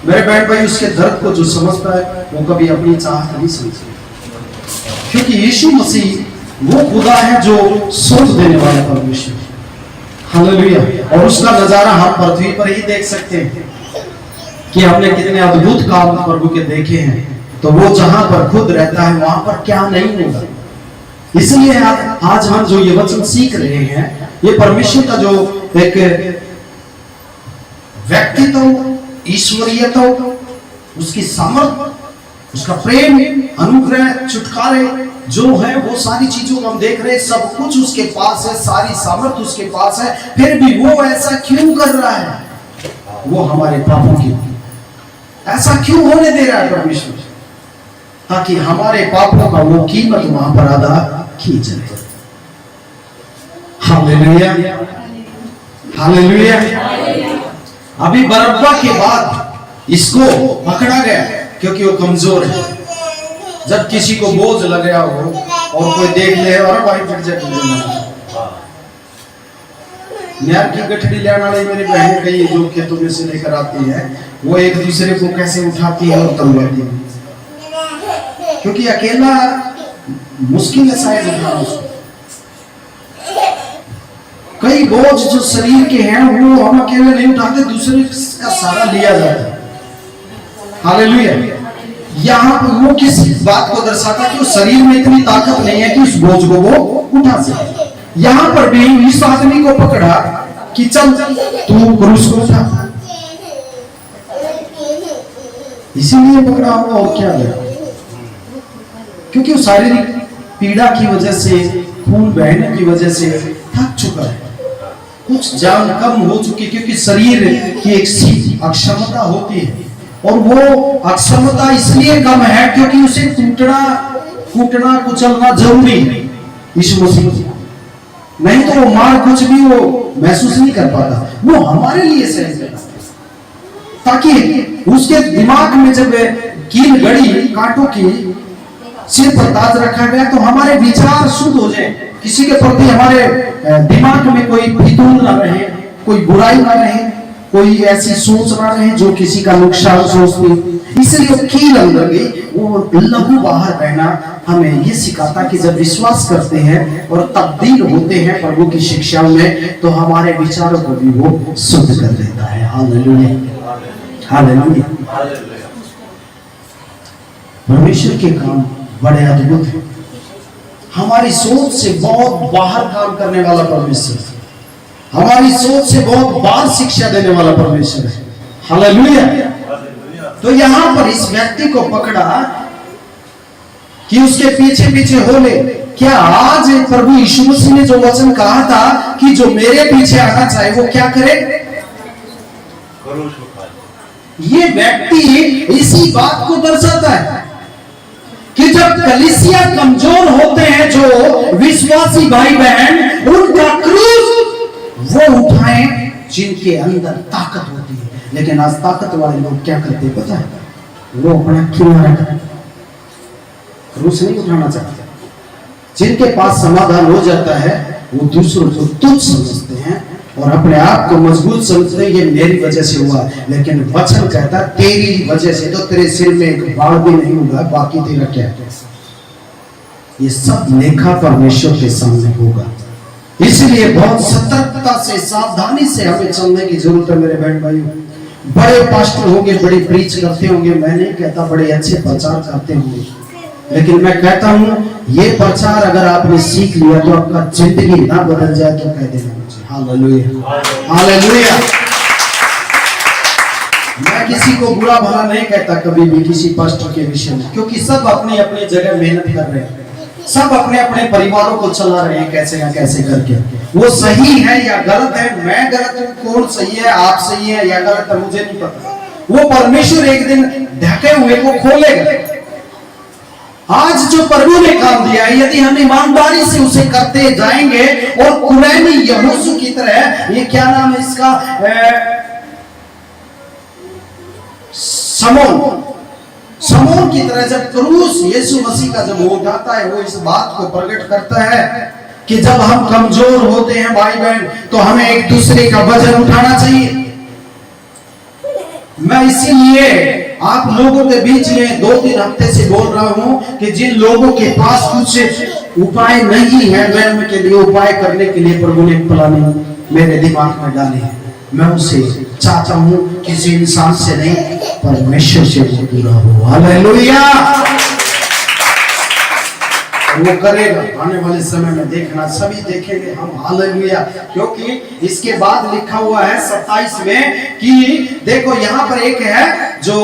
A: मेरे बहन भाई, उसके दर्द को जो समझता है वो कभी अपनी चाहत नहीं समझता, क्योंकि यीशु मसीह वो खुदा है जो सोच देने वाला परमेश्वर। हालेलुया। और उसका नजारा हम पृथ्वी पर ही देख सकते हैं कि हमने कितने अद्भुत काम प्रभु के देखे हैं। तो वो जहां पर खुद रहता है वहां पर क्या नहीं होगा। इसलिए आज हम जो ये वचन सीख रहे हैं, ये परमेश्वर का जो एक व्यक्तित्व, ईश्वरीयता, उसकी सामर्थ्य, उसका प्रेम, अनुग्रह, छुटकारे जो है, वो सारी चीजों को हम देख रहे हैं। सब कुछ उसके पास है, सारी सामर्थ्य उसके पास है, फिर भी वो ऐसा क्यों कर रहा है? वो हमारे पापों की ऐसा क्यों होने दे रहा है परमेश्वर? ताकि हमारे पापों का वो कीमत वहां पर अदा की जाए। Hallelujah, hallelujah. अभी बरअब्बा के बाद इसको पकड़ा गया क्योंकि वो कमजोर है। जब किसी को बोझ लग गया हो और कोई देख ले और भाई पिट जाए, यार की गठड़ी लेने वाली मेरी बहन कही जो खेतों में से लेकर आती है, वो एक दूसरे को कैसे उठाती है और तलवाती है, क्योंकि अकेला मुश्किल है शायद उठाना उसको। कई बोझ जो शरीर के हैं वो हम अकेले नहीं उठाते, दूसरे का सहारा लिया जाता है। हालेलुया। यहाँ पर वो किस बात को दर्शाता है कि उस शरीर में इतनी ताकत नहीं है कि उस बोझ को वो उठा सके। यहाँ पर भी इस आदमी को पकड़ा कि चल तू क्रूस को उठा, इसीलिए पकड़ा हुआ और क्या है, क्योंकि वो शारीरिक पीड़ा की वजह से, खून बहने की वजह से थक चुका है, कुछ जान कम हो चुकी, क्योंकि शरीर की एक अक्षमता होती है और वो अक्षमता इसलिए कम है क्योंकि उसे कूटना कुचलना जरूरी है यीशु मसीह। नहीं तो वो मार कुछ भी वो महसूस नहीं कर पाता। वो हमारे लिए सही है ताकि उसके दिमाग में जब कील गड़ी कांटों की सिर पर ताज रखा गया तो हमारे विचार शुद्ध हो जाए, किसी के प्रति हमारे दिमाग में कोई फितूर ना रहे, कोई बुराई ना रहे, कोई ऐसी सोच ना रहे जो किसी का नुकसान सोचती। इसलिए वो कील अंदर गई, वो लहू बाहर बहना हमें ये सिखाता कि जब विश्वास करते हैं और तब्दील होते हैं प्रभु की शिक्षा में तो हमारे विचारों को भी वो शुद्ध कर देता है। Hallelujah, hallelujah. परमेश्वर के काम बड़े अद्भुत हैं। हमारी सोच से बहुत बाहर काम करने वाला परमेश्वर है, हमारी सोच से बहुत बाहर शिक्षा देने वाला परमेश्वर है। हालेलुया। तो यहां पर इस व्यक्ति को पकड़ा कि उसके पीछे पीछे हो ले। क्या आज प्रभु यीशु मसीह ने जो वचन कहा था कि जो मेरे पीछे आना चाहे वो क्या करे? ये व्यक्ति इसी बात को दर्शाता है कि जब कलीसिया कमजोर होते हैं, जो विश्वासी भाई बहन उनका क्रूस वो उठाएं जिनके अंदर ताकत होती है। लेकिन आज ताकत वाले लोग क्या करते हैं पता है? वो अपना किनारा क्रूस नहीं उठाना चाहते। जिनके पास समाधान हो जाता है वो दूसरों को तुच्छ समझते हैं और अपने आप को मजबूत समझते हैं, ये मेरी वजह से हुआ। लेकिन वचन कहता है तेरी वजह से तो तेरे सिर में एक बाल भी नहीं होगा, बाकी तेरा क्या है? ये सब लेखा परमेश्वर के सामने होगा। इसलिए बहुत सतर्कता से, सावधानी से हमें चलने की जरूरत है मेरे बहन भाइयों। बड़े पास्टर होंगे, बड़े प्रीच करते होंगे, मैं नहीं कहता बड़े अच्छे प्रचार करते होंगे, लेकिन मैं कहता हूं ये प्रचार अगर आपने सीख लिया तो आपका जिंदगी ना बदल जाए तो कह देना मुझे। Hallelujah, hallelujah. मैं किसी को बुरा भला नहीं कहता कभी भी किसी पास्टर के विषय में, क्योंकि सब अपनी अपनी जगह मेहनत कर रहे हैं, सब अपने अपने परिवारों को चला रहे हैं कैसे या कैसे करके। वो सही है या गलत है, मैं गलत हूं, कौन सही है, आप सही है या गलत है, मुझे नहीं पता। वो परमेश्वर एक दिन ढके हुए को खोलेगा। आज जो प्रभु ने काम दिया है, यदि हम ईमानदारी से उसे करते जाएंगे और कुरैनी यहोशू की तरह, ये क्या नाम है इसका, समोन की तरह जब क्रूस यीशु मसीह का जब वो उठाता है, वो इस बात को प्रकट करता है कि जब हम कमजोर होते हैं भाई बहन तो हमें एक दूसरे का वजन उठाना चाहिए। मैं इसीलिए आप लोगों के बीच में 2-3 हफ्ते से बोल रहा हूं कि जिन लोगों के पास कुछ उपाय नहीं है, मैं उनके लिए उपाय करने के लिए प्रभु ने प्लानिंग मेरे दिमाग में डाली, मैं उसे चाहता हूं किसी इंसान से नहीं, परमेश्वर से वो पूरा हो। हालेलुया। वो करेगा आने वाले समय में, देखना सभी देखेंगे हम। हालेलुया। क्योंकि इसके बाद लिखा हुआ है 27 में कि देखो यहाँ पर एक है जो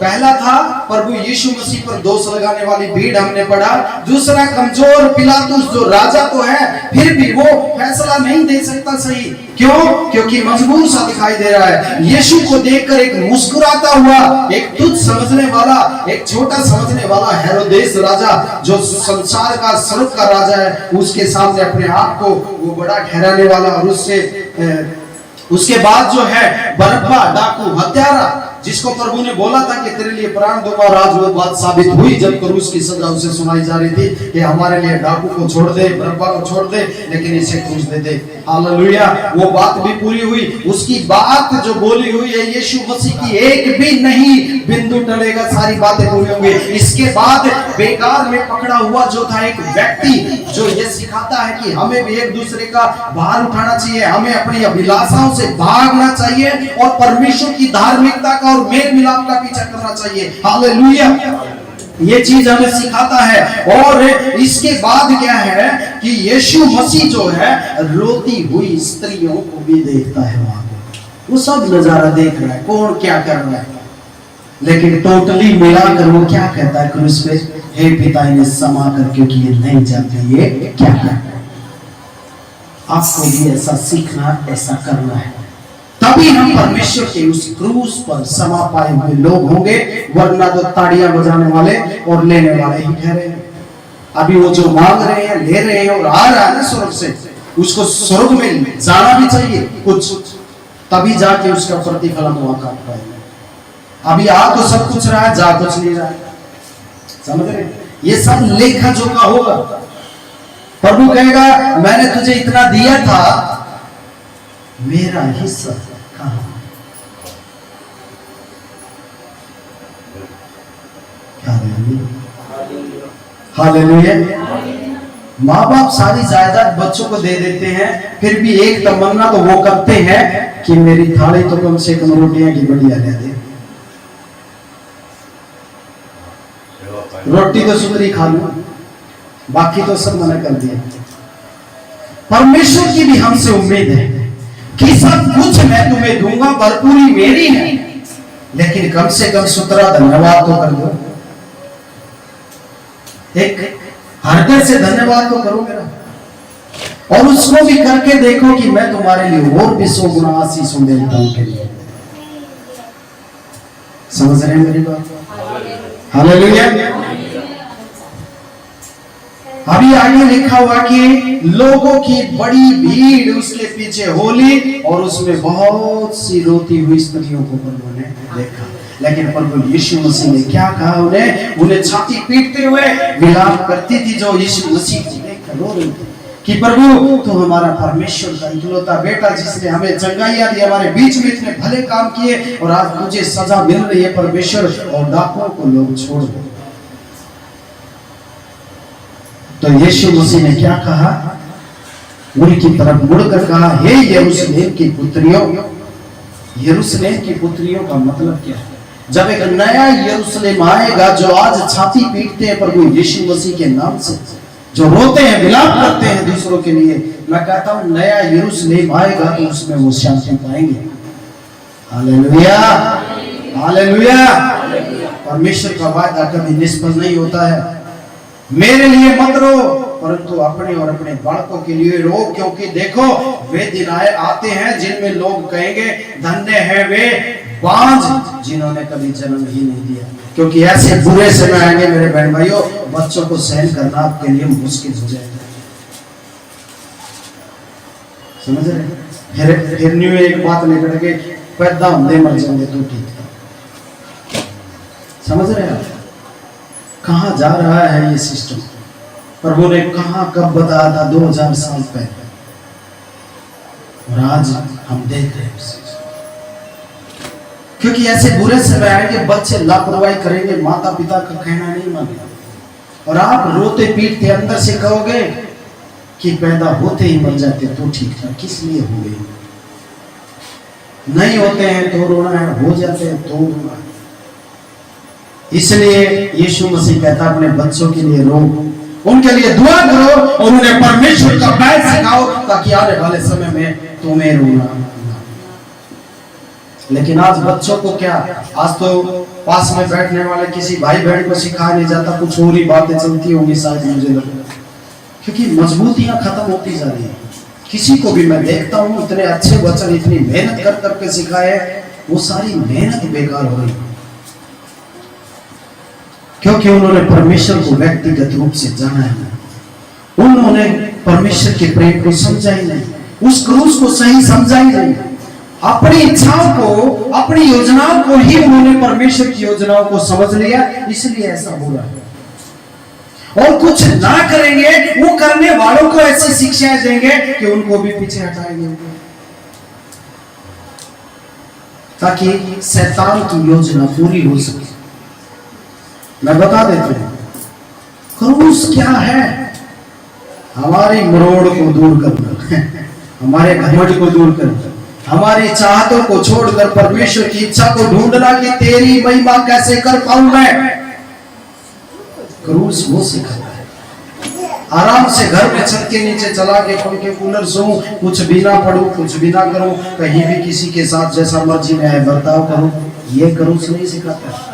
A: पहला था प्रभु यीशु मसीह पर दोष लगाने वाली भीड़ हमने पढ़ा, दूसरा कमजोर पिलातुस जो राजा तो है फिर भी वो फैसला नहीं दे सकता सही। क्यों? क्योंकि मजबूर सा दिखाई दे रहा है। यीशु को देखकर एक मुस्कुराता हुआ, एक तुच्छ समझने वाला, एक छोटा समझने वाला हेरोदेस राजा जो संसार का स्वर्ग का राजा है, उसके सामने अपने आप को वो बड़ा ठहराने वाला, और उसके बाद जो है बरअब्बा डाकू हत्यारा, जिसको प्रभु ने बोला था कि तेरे लिए प्राण दूंगा, और आज वो बात साबित हुई जब क्रूस की सजा उसे सुनाई जा रही थी कि हमारे लिए डाकू को छोड़ दे, बरअब्बा को छोड़ दे, लेकिन इसे क्रूस दे दे। हालेलुया। वो बात भी पूरी हुई। उसकी बात जो बोली हुई है यीशु मसीह की एक भी नहीं बिंदु टलेगा, सारी बातें पूरी होंगी। इसके बाद बेकार में पकड़ा हुआ जो था एक व्यक्ति जो ये सिखाता है कि हमें भी एक दूसरे का भार उठाना चाहिए, हमें अपनी अभिलाषाओं से भागना चाहिए और परमेश्वर की धार्मिकता का और मेल मिलाप का पीछा करना चाहिए। हालेलुया। ये चीज हमें सिखाता है। और इसके बाद क्या है कि यीशु मसीह जो है रोती हुई स्त्रियों को भी देखता है, वहां वो सब नजारा देख रहा है कौन क्या कर रहा है, लेकिन टोटली मिलाकर वो क्या कहता है क्रूस पे, हे पिता इन्हें क्षमा कर, क्योंकि ये नहीं जानते ये क्या कर रहे हैं। आपको भी ऐसा सीखना, ऐसा करना है, तभी हम परमेश्वर के उस क्रूस पर क्षमा पाए हुए लोग होंगे, वरना तो ताड़ियां बजाने वाले और लेने वाले ही ठहरे। अभी वो जो मांग रहे हैं, ले रहे हैं और आ रहा है ना स्वर्ग से, उसको स्वर्ग में जाना भी चाहिए कुछ, तभी जाके उसका प्रतिफल हम वहां काट पाएंगे। अभी आ तो सब कुछ रहा है, जा कुछ नहीं रहा है। समझ रहे? ये सब लेखा जोखा होगा। प्रभु कहेगा मैंने तुझे इतना दिया था, मेरा हिस्सा कहां? हालेलुया। माँ बाप सारी जायदाद बच्चों को दे देते हैं, फिर भी एक तमन्ना तो वो करते हैं कि मेरी थाली तो कम से कम रोटियां की बढ़िया ले दे, रोटी तो सुंदरी खा लूं, बाकी तो सब मना कर दिया। परमेश्वर की भी हमसे उम्मीद है कि सब कुछ मैं तुम्हें दूंगा, भरपूरी मेरी है, लेकिन कम से कम सुतरा धन्यवाद तो कर दो, एक हृदय से धन्यवाद तो करो मेरा, और उसको भी करके देखो कि मैं तुम्हारे लिए और भी 100 गुना आशीषों देता हूं के लिए। समझ रहे हैं मेरी बात? हालेलुया। अभी आगे लिखा हुआ कि लोगों की बड़ी भीड़ उसके पीछे होली, और उसमें बहुत सी रोती हुई स्त्रियों को प्रभु ने देखा। लेकिन प्रभु यीशु मसीह ने क्या कहा उन्हें छाती पीटते हुए विलाप करती थी जो यीशु मसीह को देखकर रो रही थी कि प्रभु तू हमारा परमेश्वर का इकलौता बेटा, जिसने हमें चंगाइयां दी, हमारे बीच में इतने भले काम किए, और आज तुझे सजा मिल रही है परमेश्वर, और डाकुओं को लोग छोड़ दो। तो यीशु मसीह ने क्या कहा? उनकी तरफ मुड़कर कहा, हे यरूशलेम की पुत्रियों। यरूशलेम की पुत्रियों का मतलब क्या है? जब एक नया यरूशलेम आएगा, जो आज छाती पीटते हैं प्रभु यीशु मसीह के नाम से, जो रोते हैं, विलाप करते हैं दूसरों के लिए, मैं कहता हूं नया यरूशलेम आएगा तो उसमें वो शांति पाएंगे। Hallelujah, hallelujah. परमेश्वर का वादा कभी निष्फल नहीं होता है। मेरे लिए मत रो, परंतु अपने और अपने बालकों के लिए रो, क्योंकि देखो वे दिन आते हैं जिनमें लोग कहेंगे धन्य है वे बांझ जिन्होंने कभी जन्म ही नहीं दिया, क्योंकि ऐसे बुरे समय आएंगे मेरे बहन भाइयों, बच्चों को सहन करना आपके लिए मुश्किल हो जाएगा। समझ रहे? फिर न्यू एक बात लेकर के पैदा होंगे मर जाएंगे तो ठीक। समझ रहे हैं? कहां जा रहा है ये सिस्टम? प्रभु ने कहां कब बताया था? 2000 साल पहले, और आज हम देख रहे हैं। क्योंकि ऐसे बुरे समय आएंगे, बच्चे लापरवाही करेंगे, माता पिता का कहना नहीं मानेंगे, और आप रोते पीटते अंदर से कहोगे कि पैदा होते ही मर जाते तो ठीक था, किस लिए हो गए? नहीं होते हैं तो रोना है, हो जाते हैं तो रोना है। इसलिए यीशु मसीह कहता अपने बच्चों के लिए रो, उनके लिए दुआ करो और उन्हें परमेश्वर का बैर सिखाओ ताकि आने वाले समय में तुम्हें रोना ना। लेकिन आज बच्चों को क्या, आज तो पास में बैठने वाले किसी भाई बहन को सिखाया नहीं जाता, कुछ और ही बातें चलती होंगी शायद, मुझे लगता है, क्योंकि मजबूतियां खत्म होती जा रही है। किसी को भी मैं देखता हूँ इतने अच्छे वचन इतनी मेहनत कर करके सिखाए, वो सारी मेहनत बेकार हो रही, क्योंकि उन्होंने परमेश्वर को व्यक्तिगत रूप से जाना है, उन्होंने परमेश्वर के प्रेम को समझा ही नहीं, उस क्रूस को सही समझा ही नहीं, अपनी इच्छाओं को, अपनी योजनाओं को ही उन्होंने परमेश्वर की योजनाओं को समझ लिया, इसलिए ऐसा हो रहा है। और कुछ ना करेंगे, वो करने वालों को ऐसी शिक्षाएं देंगे कि उनको भी पीछे हटाएंगे, ताकि शैतान की योजना पूरी हो सके। मैं बता देता हूं, क्रूस क्या है? हमारी मरोड़ को दूर करना, हमारे घमंड को दूर करना, हमारी चाहतों को छोड़कर परमेश्वर की इच्छा को ढूंढना कि तेरी महिमा कैसे कर पाऊं मैं। क्रूस वो सिखाता है। आराम से घर में छत के नीचे चला के पंखे कूलर सोऊं, कुछ भी ना पढ़ूं, कुछ भी ना करूं, कहीं भी किसी के साथ जैसा मर्जी में है बर्ताव करूं, ये क्रूस नहीं सिखाता।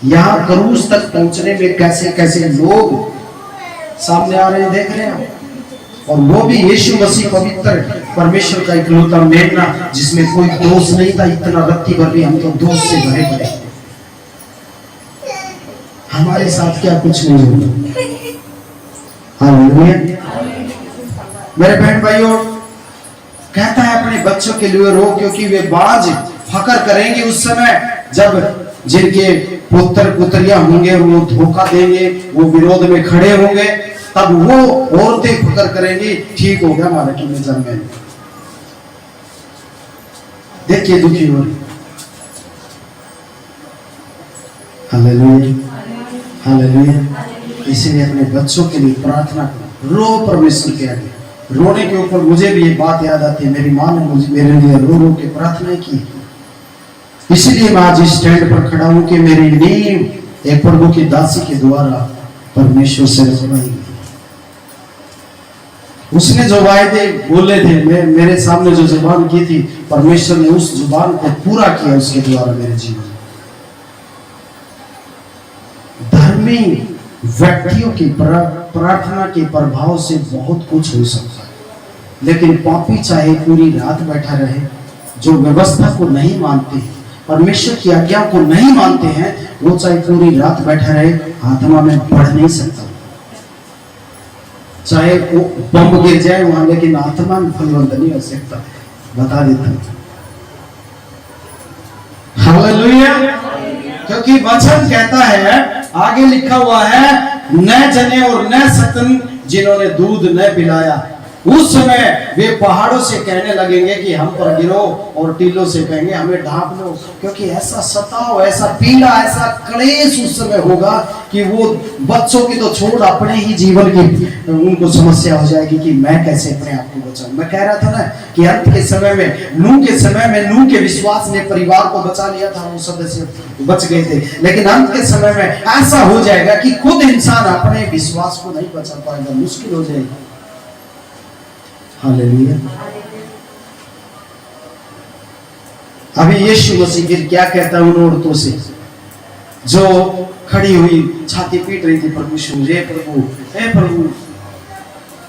A: यहाँ क्रूस तक पहुंचने में कैसे कैसे लोग सामने आ रहे हैं, देख रहे हैं, और वो भी यीशु मसीह पवित्र परमेश्वर का इकलौता मेमना, जिसमें कोई दोष नहीं था, इतना रत्ती भर भी हम तो दोष से भरे पड़े। हमारे साथ क्या कुछ नहीं होगा। हालेलुया। मेरे बहन भाइयों, कहता है अपने बच्चों के लिए रो, क्योंकि वे बाज फकर करेंगे उस समय जब जिनके पुत्र पुत्रियां होंगे वो धोखा देंगे, वो विरोध में खड़े होंगे, तब वो औरतें फकर करेंगी, ठीक हो गया हमारा कि मैं जन्मे। देखिए दुखी हो रही। Hallelujah, hallelujah. इसीलिए अपने बच्चों के लिए प्रार्थना करो, रो परमेश्वर के आगे। रोने के ऊपर मुझे भी ये बात याद आती है, मेरी माँ ने मुझे मेरे लिए रो रो के प्रार्थना की। इसलिए मैं आज इस स्टैंड पर खड़ा हूं कि मेरी नींव एक प्रभु की दासी के द्वारा परमेश्वर से रखवाई गई। उसने जो वायदे बोले थे, मेरे सामने जो जुबान की थी, परमेश्वर ने उस जुबान को पूरा किया उसके द्वारा मेरे जीवन। धर्मी व्यक्तियों की प्रार्थना के प्रभाव से बहुत कुछ हो सकता है, लेकिन पापी चाहे पूरी रात बैठा रहे, जो व्यवस्था को नहीं मानते, परमेश्वर की आज्ञा को नहीं मानते हैं, वो चाहे पूरी रात बैठा रहे, आत्मा में बढ़ नहीं सकता। चाहे वो बम गिर जाए वहां, लेकिन आत्मा में फलवंत नहीं हो सकता। बता देता हूं। हालेलुया। क्योंकि वचन कहता है, आगे लिखा हुआ है, न जने और न सतन जिन्होंने दूध न पिलाया, उस समय वे पहाड़ों से कहने लगेंगे कि हम पर गिरो, और टीलों से कहेंगे हमें ढांप लो। क्योंकि ऐसा सताव, ऐसा पीड़ा, ऐसा क्लेश उस समय होगा कि वो बच्चों की तो छोड़, अपने ही जीवन की उनको समस्या हो जाएगी कि मैं कैसे अपने आप को बचाऊं। मैं कह रहा था ना कि अंत के समय में, नूह के समय में, नूह के विश्वास ने परिवार को बचा लिया था, वो सदस्य बच गए थे। लेकिन अंत के समय में ऐसा हो जाएगा कि खुद इंसान अपने विश्वास को नहीं बचा पाएगा, मुश्किल हो जाएगी। हालेलुया। अभी यीशु मसीह फिर क्या कहता है उन औरतों से जो खड़ी हुई छाती पीट रही थी, परमेश्वर हे प्रभु, हे प्रभु।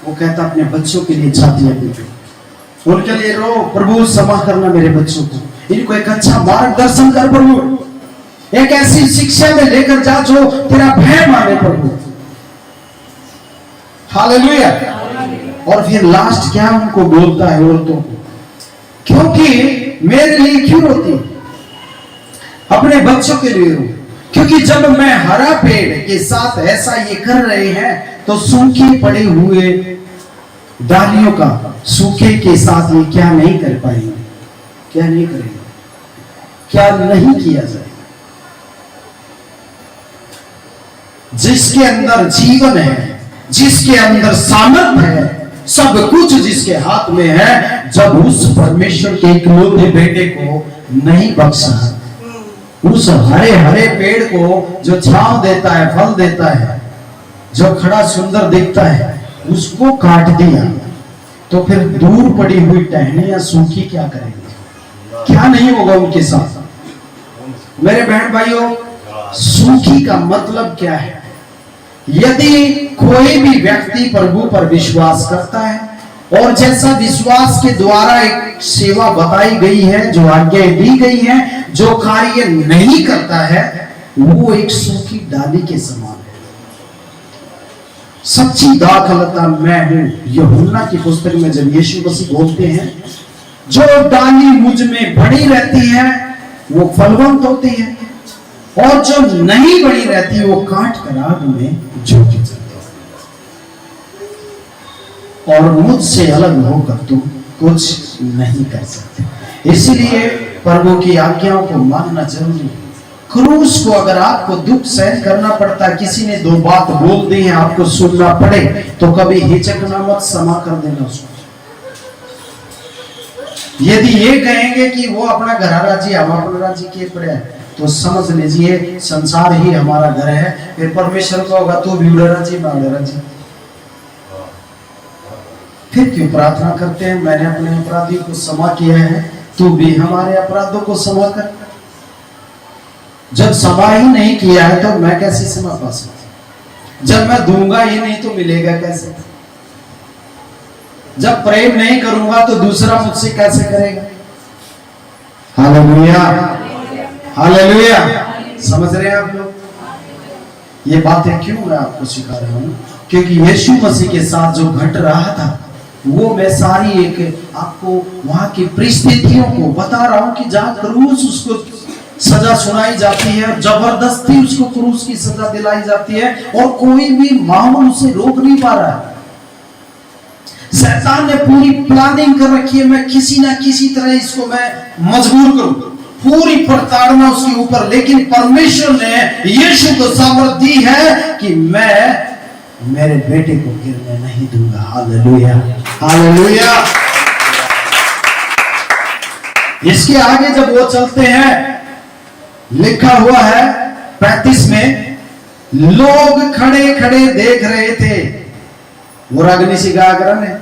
A: वो कहता अपने बच्चों के लिए छातियां पीटो, उनके लिए रो, प्रभु क्षमा करना मेरे बच्चों को, इनको एक अच्छा मार्गदर्शन कर प्रभु, एक ऐसी शिक्षा में लेकर जा जो तेरा भय माने प्रभु। हालेलुया। और फिर लास्ट क्या उनको बोलता है औरतों को, क्योंकि मेरे लिए क्यों रोती, अपने बच्चों के लिए रो, क्योंकि जब मैं हरा पेड़ के साथ ऐसा ये कर रहे हैं, तो सूखे पड़े हुए डालियों का सूखे के साथ ये क्या नहीं कर पाएंगे, क्या नहीं करेंगे, क्या नहीं किया जाए। जिसके अंदर जीवन है, जिसके अंदर सामर्थ्य है, सब कुछ जिसके हाथ में है, जब उस परमेश्वर के इकलौते बेटे को नहीं बख्शा, उस हरे हरे पेड़ को जो छांव देता है, फल देता है, जो खड़ा सुंदर दिखता है, उसको काट दिया, तो फिर दूर पड़ी हुई टहनियां सूखी क्या करेंगे? क्या नहीं होगा उनके साथ? मेरे बहन भाइयों, सूखी का मतलब क्या है? यदि कोई भी व्यक्ति प्रभु पर विश्वास करता है, और जैसा विश्वास के द्वारा एक सेवा बताई गई है, जो आज्ञाएं दी गई हैं, जो कार्य नहीं करता है, वो एक सूखी डाली के समान है। सच्ची दाखलता मैं हूं, यूहन्ना की पुस्तक में जब यीशु मसीह बोलते हैं, जो डाली मुझ में बड़ी रहती है वो फलवंत होती है, और जो नहीं बड़ी रहती वो काट कर आग में झोंकी जाती है, और मुझसे अलग होकर तुम कुछ नहीं कर सकते। इसलिए प्रभु की आज्ञाओं को मानना जरूरी है। क्रूस को अगर आपको दुख सहन करना पड़ता है, किसी ने दो बात बोल दी है, आपको सुनना पड़े, तो कभी हिचकना मत, क्षमा कर देना उसको। यदि ये कहेंगे कि वो अपना घर राज्य, हम अपना राज्य किए पड़े हैं, तो समझ लीजिए संसार ही हमारा घर है। फिर परमेश्वर को होगा तू भी उड़ा राज्य, मैं उड़ा राज्य। फिर क्यों प्रार्थना करते हैं, मैंने अपने अपराधियों को क्षमा किया है, तू भी हमारे अपराधों को क्षमा कर। जब क्षमा ही नहीं किया है तो मैं कैसे क्षमा पा सकता? जब मैं दूंगा ही नहीं तो मिलेगा कैसे? जब प्रेम नहीं करूंगा तो दूसरा मुझसे कैसे करेगा? Hallelujah, hallelujah. समझ रहे हैं आप लोग? ये बातें क्यों मैं आपको सिखा रहा हूं? क्योंकि यीशु मसीह के साथ जो घट रहा था, वो मैं सारी एक आपको वहां की परिस्थितियों को बता रहा हूं कि जहां क्रूस उसको सजा सुनाई जाती है, जबरदस्ती उसको क्रूस की सजा दिलाई जाती है, और कोई भी मामूल उसे रोक नहीं पा रहा है। शैतान ने पूरी प्लानिंग कर रखी है, मैं किसी ना किसी तरह इसको मैं मजबूर करूं, पूरी प्रताड़ना उसके ऊपर। लेकिन परमेश्वर ने यीशु को सामर्थ दी है कि मैं मेरे बेटे को गिरने नहीं दूंगा। Hallelujah, hallelujah. इसके आगे जब वो चलते हैं, लिखा हुआ है 35 में, लोग खड़े खड़े देख रहे थे। वो रागनी सी गा कर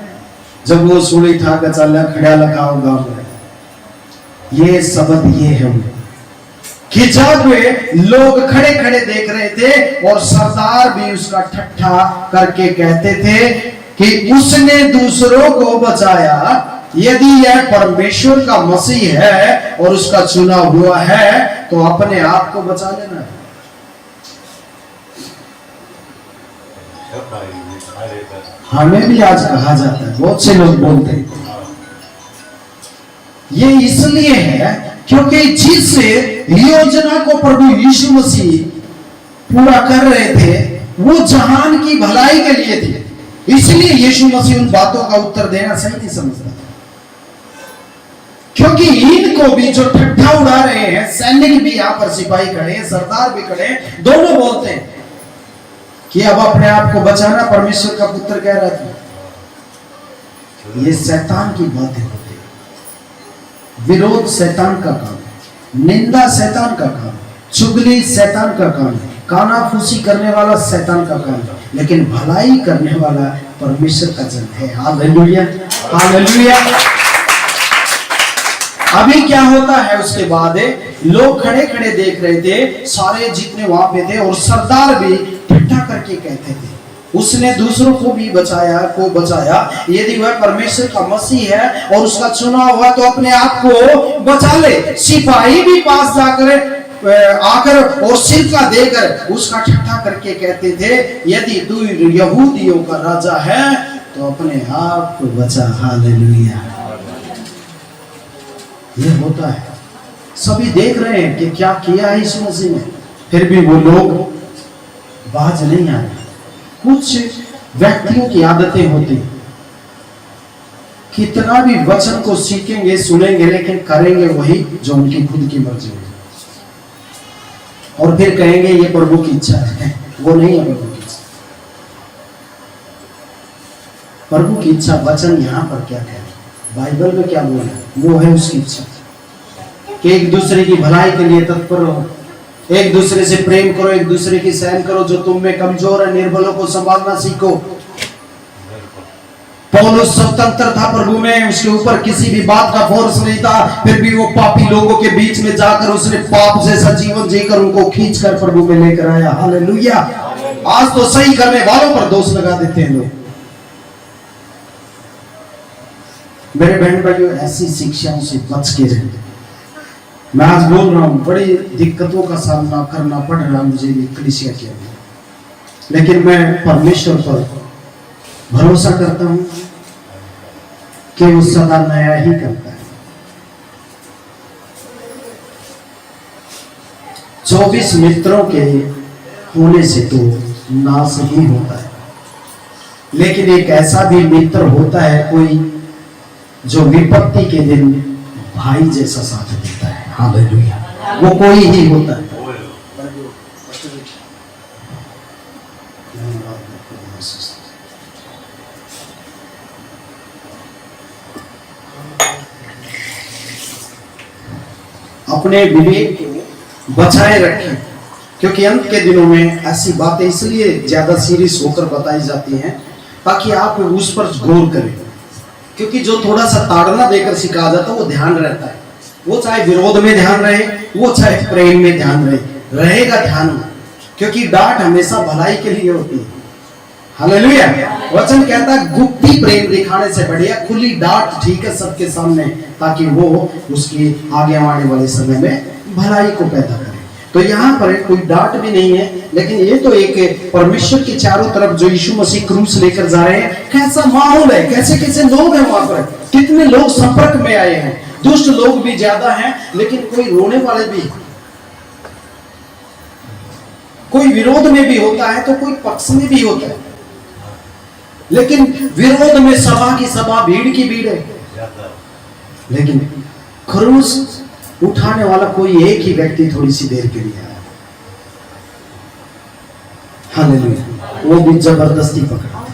A: जब वो सुनी था गचाला खड़ा लगा होगा, ये शब्द ये है कि जब लोग खड़े खड़े देख रहे थे, और सरदार भी उसका ठट्ठा करके कहते थे कि उसने दूसरों को बचाया। यदि यह परमेश्वर का मसीह है और उसका चुना हुआ है, तो अपने आप को बचा लेना है। हमें भी आज कहा जाता है, बहुत से लोग बोलते हैं, ये इसलिए है क्योंकि जिस योजना को प्रभु यीशु मसीह पूरा कर रहे थे, वो जहान की भलाई के लिए थे। इसलिए यीशु मसीह उन बातों का उत्तर देना सही नहीं समझता, क्योंकि इनको भी जो ठट्ठा उड़ा रहे हैं, सैनिक भी यहां पर, सिपाही खड़े हैं, सरदार भी खड़े हैं, दोनों बोलते हैं कि अब अपने आप को बचाना परमेश्वर का पुत्र कह रहा था। ये शैतान की बातें होती है। विरोध शैतान का काम है, निंदा शैतान का काम है, चुगली शैतान का काम है, कानाफूसी करने वाला शैतान का काम है, लेकिन भलाई करने वाला परमेश्वर का जन है। Hallelujah, hallelujah. अभी क्या होता है, उसके बाद लोग खड़े खड़े देख रहे थे, सारे जितने वहां पे थे, और सरदार भी ठट्ठा करके कहते थे उसने दूसरों को भी बचाया। यदि वह परमेश्वर का मसीह है और उसका चुना हुआ, तो अपने आप को बचा ले। सिपाही भी पास जाकर आकर और सिरका देकर उसका ठट्ठा करके कहते थे, यदि तू यहूदियों का राजा है तो अपने आप को बचा। हालेलुया। ये होता है, सभी देख रहे हैं कि क्या किया है यीशु मसीह ने, फिर भी वो लोग बाज नहीं आ रहे। कुछ व्यक्तियों की आदतें होती, कितना भी वचन को सीखेंगे, सुनेंगे, लेकिन करेंगे वही जो उनकी खुद की मर्जी है, और फिर कहेंगे ये प्रभु की इच्छा है। वो नहीं है प्रभु की इच्छा।
B: प्रभु की इच्छा वचन यहाँ पर क्या है, बाइबल में क्या बोला, वो है उसकी इच्छा कि एक दूसरे की भलाई के लिए तत्पर रहो, एक दूसरे से प्रेम करो, एक दूसरे की सहन करो, जो तुम में कमजोर है निर्बलों को संभालना सीखो। पौलुस स्वतंत्र था प्रभु में, उसके ऊपर किसी भी बात का फोर्स नहीं था, फिर भी वो पापी लोगों के बीच में जाकर उसने पाप जैसा जीवन जीकर उनको खींचकर प्रभु में लेकर आया। हालेलुया। आज तो सही करने वालों पर दोष लगा देते हैं लोग। मेरे बहन भाइयों, ऐसी शिक्षाओं से बच के रहिए। मैं आज बोल रहा हूं, बड़ी दिक्कतों का सामना करना पड़ रहा मुझे भी कलीसिया के अंदर, लेकिन मैं परमेश्वर पर भरोसा करता हूं कि वो सदा नया ही करता है। 24 मित्रों के होने से तो नाश ही होता है, लेकिन एक ऐसा भी मित्र होता है कोई जो विपत्ति के दिन भाई जैसा साथ देता है। हालेलुया। वो कोई ही होता है। अपने विवेक को बचाए रखें, क्योंकि अंत के दिनों में ऐसी बातें इसलिए ज्यादा सीरियस होकर बताई जाती हैं ताकि आप उस पर गौर करें, क्योंकि जो थोड़ा सा ताड़ना देकर सिखा जाता है वो ध्यान रहता है, वो चाहे विरोध में ध्यान रहे, वो चाहे प्रेम में ध्यान रहेगा ध्यान, क्योंकि डांट हमेशा भलाई के लिए होती है। हालेलुया। वचन कहता है गुप्ती प्रेम दिखाने से बढ़िया खुली डांट ठीक है सबके सामने, ताकि वो उसकी आगे आने वाले समय में भलाई को पैदा करे। तो यहाँ पर कोई डांट भी नहीं है, लेकिन ये तो एक परमेश्वर के चारों तरफ जो यीशु मसीह क्रूस लेकर जा रहे हैं, कैसा माहौल है, कैसे कैसे लोग हैं वहां पर, कितने लोग संपर्क में आए हैं, दुष्ट लोग भी ज्यादा हैं, लेकिन कोई रोने वाले भी, कोई विरोध में भी होता है तो कोई पक्ष में भी होता है, लेकिन विरोध में सभा की सभा, भीड़ की भीड़ है, लेकिन क्रूस उठाने वाला कोई एक ही व्यक्ति थोड़ी सी देर के लिए आया। हालेलुया। वो भी जबरदस्ती पकड़ा,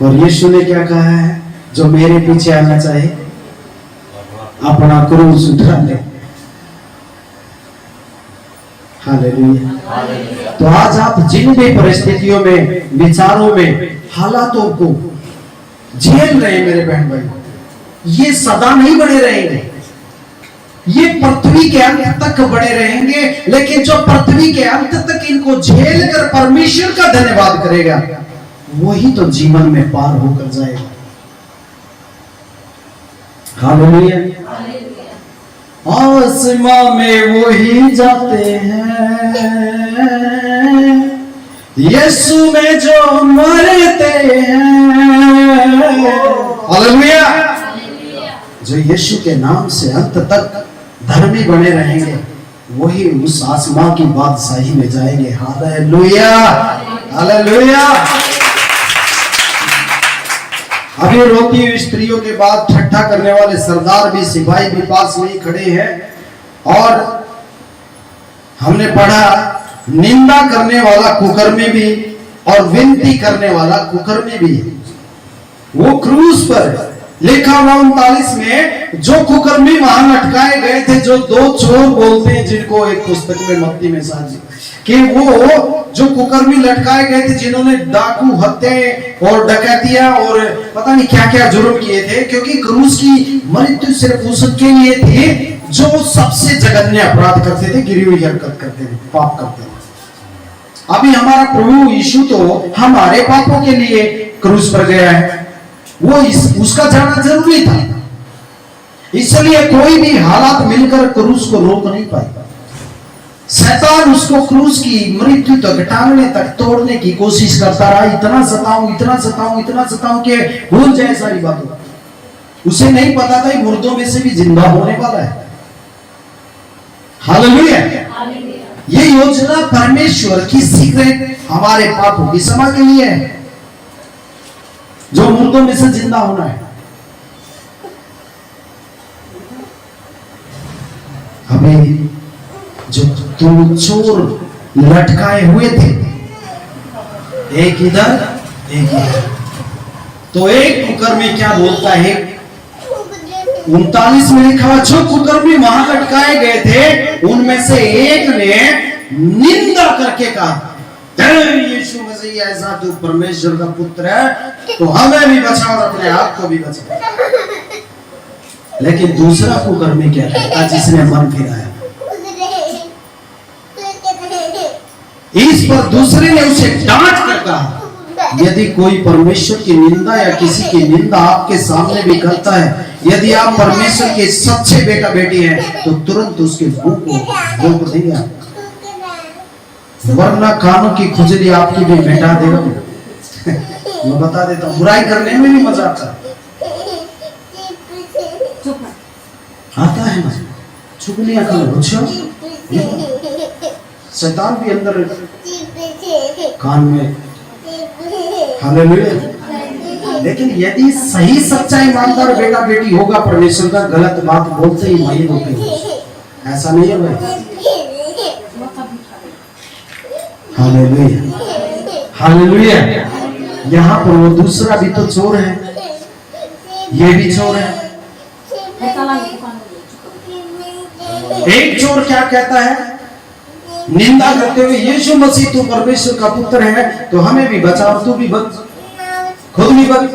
B: और यीशु ने क्या कहा है, जो मेरे पीछे आना चाहे अपना क्रूस उठा ले। हालेलुया। तो आज आप जिन भी परिस्थितियों में, विचारों में, हालातों को झेल रहे हैं मेरे बहन भाई, ये सदा नहीं बने रहेंगे, ये पृथ्वी के अंत तक बने रहेंगे, लेकिन जो पृथ्वी के अंत तक इनको झेल कर परमेश्वर का धन्यवाद करेगा, वही तो जीवन में पार होकर जाएगा। हालेलुया। आसमां में वही जाते हैं यीशु में जो मरते हैं। हालेलुया। जो यीशु के नाम से अंत तक धर्मी बने रहेंगे, वही उस आसमां की बादशाही में जाएंगे। हालेलुया। हालेलुया। अभी रोती हुई स्त्रियों के बाद ठट्ठा करने वाले सरदार भी, सिपाही भी पास में ही खड़े हैं, और हमने पढ़ा निंदा करने वाला कुकर्मी भी और विनती करने वाला कुकर्मी भी। वो क्रूस पर लिखा हुआ 39 में जो कुकर्मी वहां लटकाए गए थे, जो दो चोर बोलते हैं जिनको एक पुस्तक में मत्ती में साझी कि वो जो कुकर्मी लटकाए गए थे, जिन्होंने डाकू, हत्या और डकैतियां और पता नहीं क्या क्या जुर्म किए थे, क्योंकि क्रूस की मृत्यु सिर्फ उसके लिए थी जो सबसे जघन्य अपराध करते थे, गिरी हुई हरकत करते थे, पाप करते थे। अभी हमारा प्रभु यीशु तो हमारे पापों के लिए क्रूस पर गया है, वो उसका जाना जरूरी था, इसलिए कोई भी हालात मिलकर क्रूस को रोक नहीं पाएगा। शैतान उसको क्रूस की मृत्यु तक, टांगने तक तोड़ने की कोशिश करता रहा, इतना सताऊं, इतना सताऊं, इतना सताऊं कि भूल जाए सारी बातों। उसे नहीं पता था मुर्दों में से भी जिंदा होने वाला है। हालेलुया। ये योजना परमेश्वर की सीक्रेट हमारे पापों की क्षमा के लिए है, जो मुर्दों में से जिंदा होना है। अभी जो दो चोर लटकाए हुए थे, एक इधर एक इधर, तो एक कुकर्मी क्या बोलता है, 39 में लिखा, जो कुकर्मी वहां लटकाए गए थे उनमें से एक ने निंदा करके कहा, यीशु मसीह ऐसा तू परमेश्वर का पुत्र है तो हमें भी बचा और अपने आप को भी बचा। लेकिन दूसरा कुकर्मी क्या कहता, जिसने मन फिराया, इस पर दूसरे ने उसे डांट कर कहा, यदि कोई परमेश्वर की निंदा या किसी की निंदा आपके सामने भी करता है, यदि आप परमेश्वर के सच्चे बेटा बेटी हैं तो तुरंत उसके मुंह को रोक देंगे आप, वरना कानों की खुजली आपकी भी मिटा देगा। मैं बता देता हूँ, बुराई करने में भी मजा आता है ना, चुगलियां करो, शैतान भी अंदर कान में, हालेलुया। लेकिन यदि सही सच्चा ईमानदार बेटा बेटी होगा परमेश्वर का, गलत बात बोलते ही माही होती है, ऐसा नहीं है भाई। Hallelujah, hallelujah. यहाँ पर वो दूसरा भी तो चोर है, ये भी चोर है। एक चोर क्या कहता है, निंदा करते हुए, यीशु मसीह तू परमेश्वर का पुत्र है तो हमें भी बचा और तू भी बच, खुद भी बच।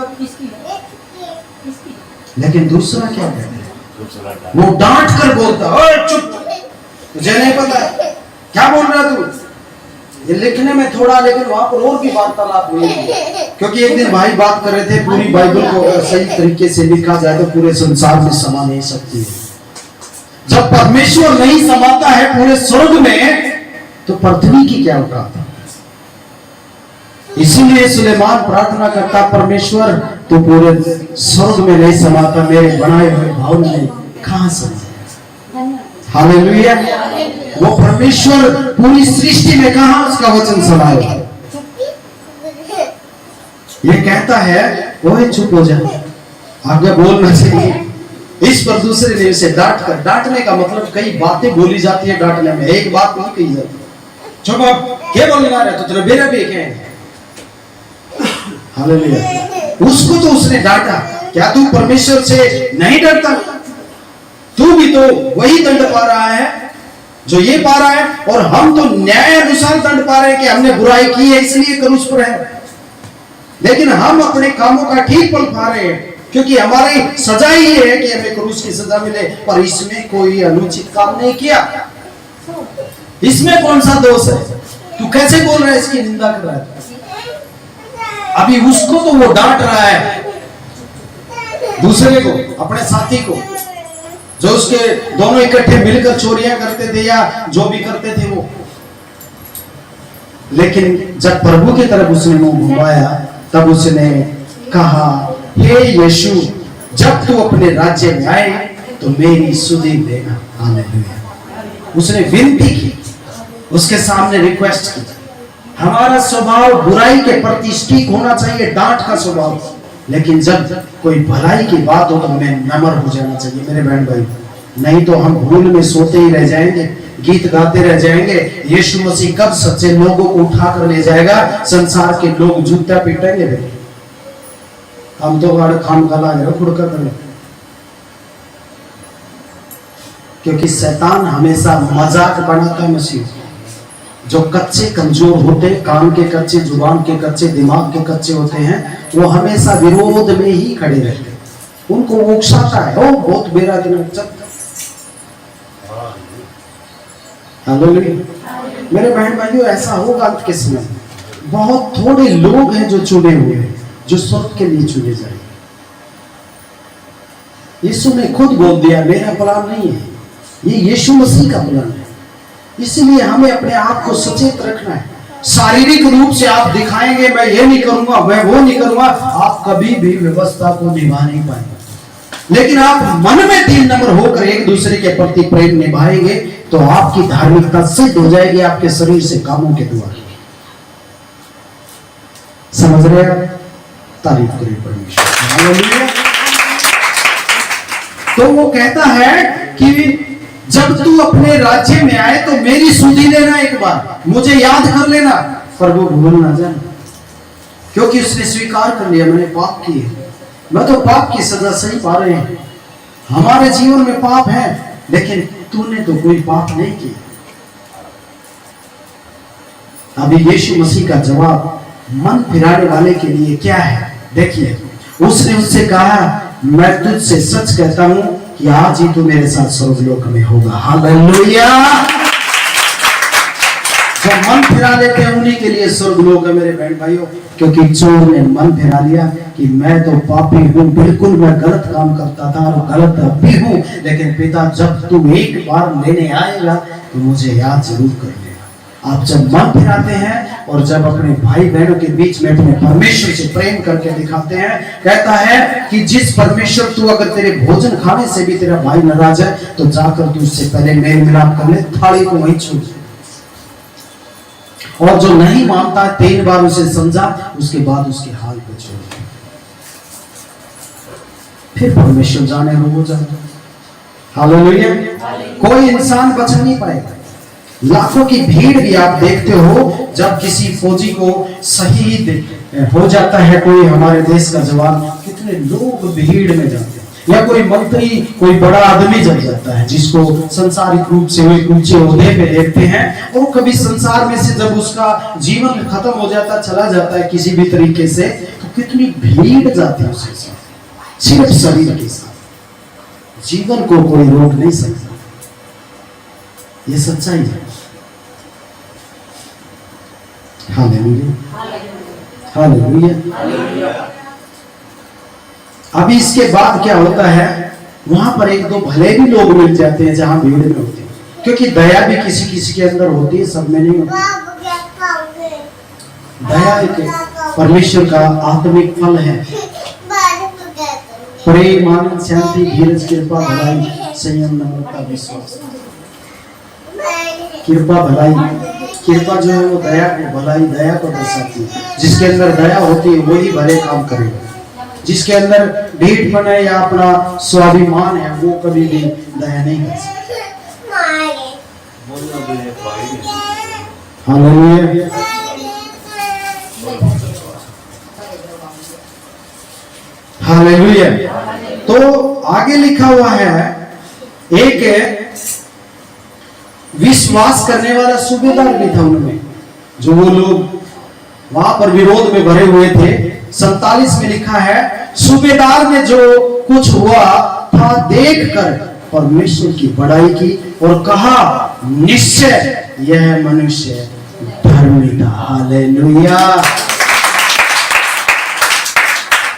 B: लेकिन दूसरा क्या कहता है, वो डांट कर बोलता, ओए चुप, तुझे नहीं पता क्या बोल रहा तू। ये लिखने में थोड़ा, लेकिन वहां पर और भी वार्तालाप हुई, क्योंकि एक दिन भाई बात कर रहे थे, पूरी बाइबल को अगर सही तरीके से लिखा जाए तो पूरे संसार में समा नहीं सकती है। जब परमेश्वर नहीं समाता है पूरे स्वर्ग में तो पृथ्वी की क्या औकात है। इसीलिए सुलेमान प्रार्थना करता, परमेश्वर तो पूरे स्वर्ग में नहीं समाता, मेरे बनाए हुए भवन में कहां समा। हालेलुया। वो परमेश्वर पूरी सृष्टि में कहां उसका वचन समाएगा। ये कहता है, ओए चुप हो जा, आगे बोलना चाहिए। इस पर दूसरे ने उसे डांट कर, डांटने का मतलब कई बातें बोली जाती है डांटने में, एक बात नहीं कही जाती। चुप, अब क्या बोलने आ रहा है, तो तेरा बेरा भी क्या है। हालेलुया। उसको तो उसने डांटा, क्या तू परमेश्वर से नहीं डरता, तू भी तो वही दंड पा रहा है जो ये पा रहा है, और हम तो न्याय अनुसार दंड पा रहे हैं कि हमने बुराई की है इसलिए क्रूस पर है। लेकिन हम अपने कामों का ठीक फल पा रहे हैं, क्योंकि हमारी सजा ही है कि हमें क्रूस की सजा मिले, पर इसमें कोई अनुचित काम नहीं किया, इसमें कौन सा दोष है। तू कैसे बोल रहा है, इसकी निंदा कर रहा है। अभी उसको तो वो डांट रहा है, दूसरे को, अपने साथी को, जो उसके दोनों इकट्ठे मिलकर चोरियां करते थे या जो भी करते थे वो। लेकिन जब प्रभु की तरफ उसने मुंह घुमाया तब उसने कहा, हे यीशु, जब तू अपने राज्य में आए तो मेरी सुधि देना। हालेलुया। उसने विनती की, उसके सामने रिक्वेस्ट की। हमारा स्वभाव बुराई के प्रति ठीक होना चाहिए, डांट का स्वभाव, लेकिन जब कोई भलाई की बात हो तो हमें नम्र हो जाना चाहिए मेरे बहन भाई, नहीं तो हम भूल में सोते ही रह जाएंगे, गीत गाते रह जाएंगे। यीशु मसीह कब सच्चे लोगों को उठा कर ले जाएगा, संसार के लोग जूता पीटेंगे, हम तो खाम खा खुड़कर करें, क्योंकि शैतान हमेशा मजाक बनाता है मसीह। जो कच्चे कमजोर होते, कान के कच्चे, जुबान के कच्चे, दिमाग के कच्चे होते हैं, वो हमेशा विरोध में ही खड़े रहते हैं, उनको उकसाता है, ओ बहुत बेरा दिन चल। मेरे बहन भाइयों, ऐसा होगा अंत के समय, बहुत थोड़े लोग हैं जो चुने हुए हैं, जो स्वर्ग के लिए चुने जाएंगे। यीशु ने खुद बोल दिया, मेरा प्लान नहीं है, ये यीशु मसीह का प्लान है। इसलिए हमें अपने आप को सचेत रखना है। शारीरिक रूप से आप दिखाएंगे, मैं ये नहीं करूंगा, मैं वो नहीं करूंगा, आप कभी भी व्यवस्था को निभा नहीं पाएंगे। लेकिन आप मन में 3 नंबर होकर एक दूसरे के प्रति प्रेम निभाएंगे तो आपकी धार्मिकता सिद्ध हो जाएगी आपके शरीर से, कामों के द्वारा। समझ रहे हैं? तारीफ करें परमेश्वर। तो वो कहता है कि जब तू अपने राज्य में आए तो मेरी सुधि लेना, एक बार मुझे याद कर लेना, पर वो भूल ना जाना। क्योंकि उसने स्वीकार कर लिया मैंने पाप किए, मैं तो पाप की सजा सही पा रहे हैं। हमारे जीवन में पाप है, लेकिन तूने तो कोई पाप नहीं किया। अभी यीशु मसीह का जवाब मन फिराने वाले के लिए क्या है? देखिए, उसने उससे कहा, मैं तुझसे सच कहता हूं कि आज ही तू मेरे साथ स्वर्गलोक में होगा। हालेलुया। जो मन फिरा लेते हैं उन्हीं के लिए स्वर्गलोक है मेरे बहन भाइयों, क्योंकि चोर ने मन फिरा लिया कि मैं तो पापी हूं, बिल्कुल मैं गलत काम करता था और गलत अब भी हूं, लेकिन पिता जब तू एक बार लेने आएगा तो मुझे याद जरूर कर लेगा। आप जब मन फिराते हैं और जब अपने भाई बहनों के बीच में अपने परमेश्वर से प्रेम करके दिखाते हैं, कहता है कि जिस परमेश्वर तू अगर तेरे भोजन खाने से भी तेरा भाई नाराज है तो जाकर तू उससे पहले मेल मिलाप कर ले, थाली को वहीं छोड़। और जो नहीं मानता 3 बार उसे समझा, उसके बाद उसके हाल पे छोड़, फिर परमेश्वर जाने हो जाए। हालेलुया। कोई इंसान बच नहीं पाएगा। लाखों की भीड़ भी आप देखते हो, जब किसी फौजी को शहीद हो जाता है कोई हमारे देश का जवान, कितने लोग भीड़ में जाते हैं। या कोई मंत्री, कोई बड़ा आदमी जब जाता है जिसको संसारिक रूप से वे ऊंचे ओहदे पे देखते हैं, और कभी संसार में से जब उसका जीवन खत्म हो जाता, चला जाता है किसी भी तरीके से, तो कितनी भीड़ जाती है उसके साथ, सिर्फ शरीर के साथ। जीवन को कोई रोक नहीं सकता, ये सच्चाई है। Hallelujah, hallelujah. अभी इसके बाद क्या होता है, वहां पर 1-2 भले भी लोग मिल जाते हैं जहां भीड़ में होते हैं, क्योंकि दया भी किसी किसी के अंदर होती है, सब में नहीं होती। दया एक परमेश्वर का आत्मिक फल है। प्रेम, आनंद, शांति, धीरज, कृपा, भलाई, संयम, नम्रता, विश्वास। कृपा, भलाई, कृपा जो है वो दया को, भलाई दया को दर्शाती है। जिसके अंदर दया होती है वही भले काम करेगा। जिसके अंदर ढीठपन है या अपना स्वाभिमान है, वो कभी भी दया नहीं कर सकता। हालेलुया। हालेलुया। तो आगे लिखा हुआ है, एक विश्वास करने वाला सूबेदार भी था उनमें, जो वो लोग वहां पर विरोध में भरे हुए थे। 47 में लिखा है, सूबेदार ने जो कुछ हुआ था देखकर परमेश्वर की बड़ाई की और कहा, निश्चय यह मनुष्य धर्मी था। हालेलुया।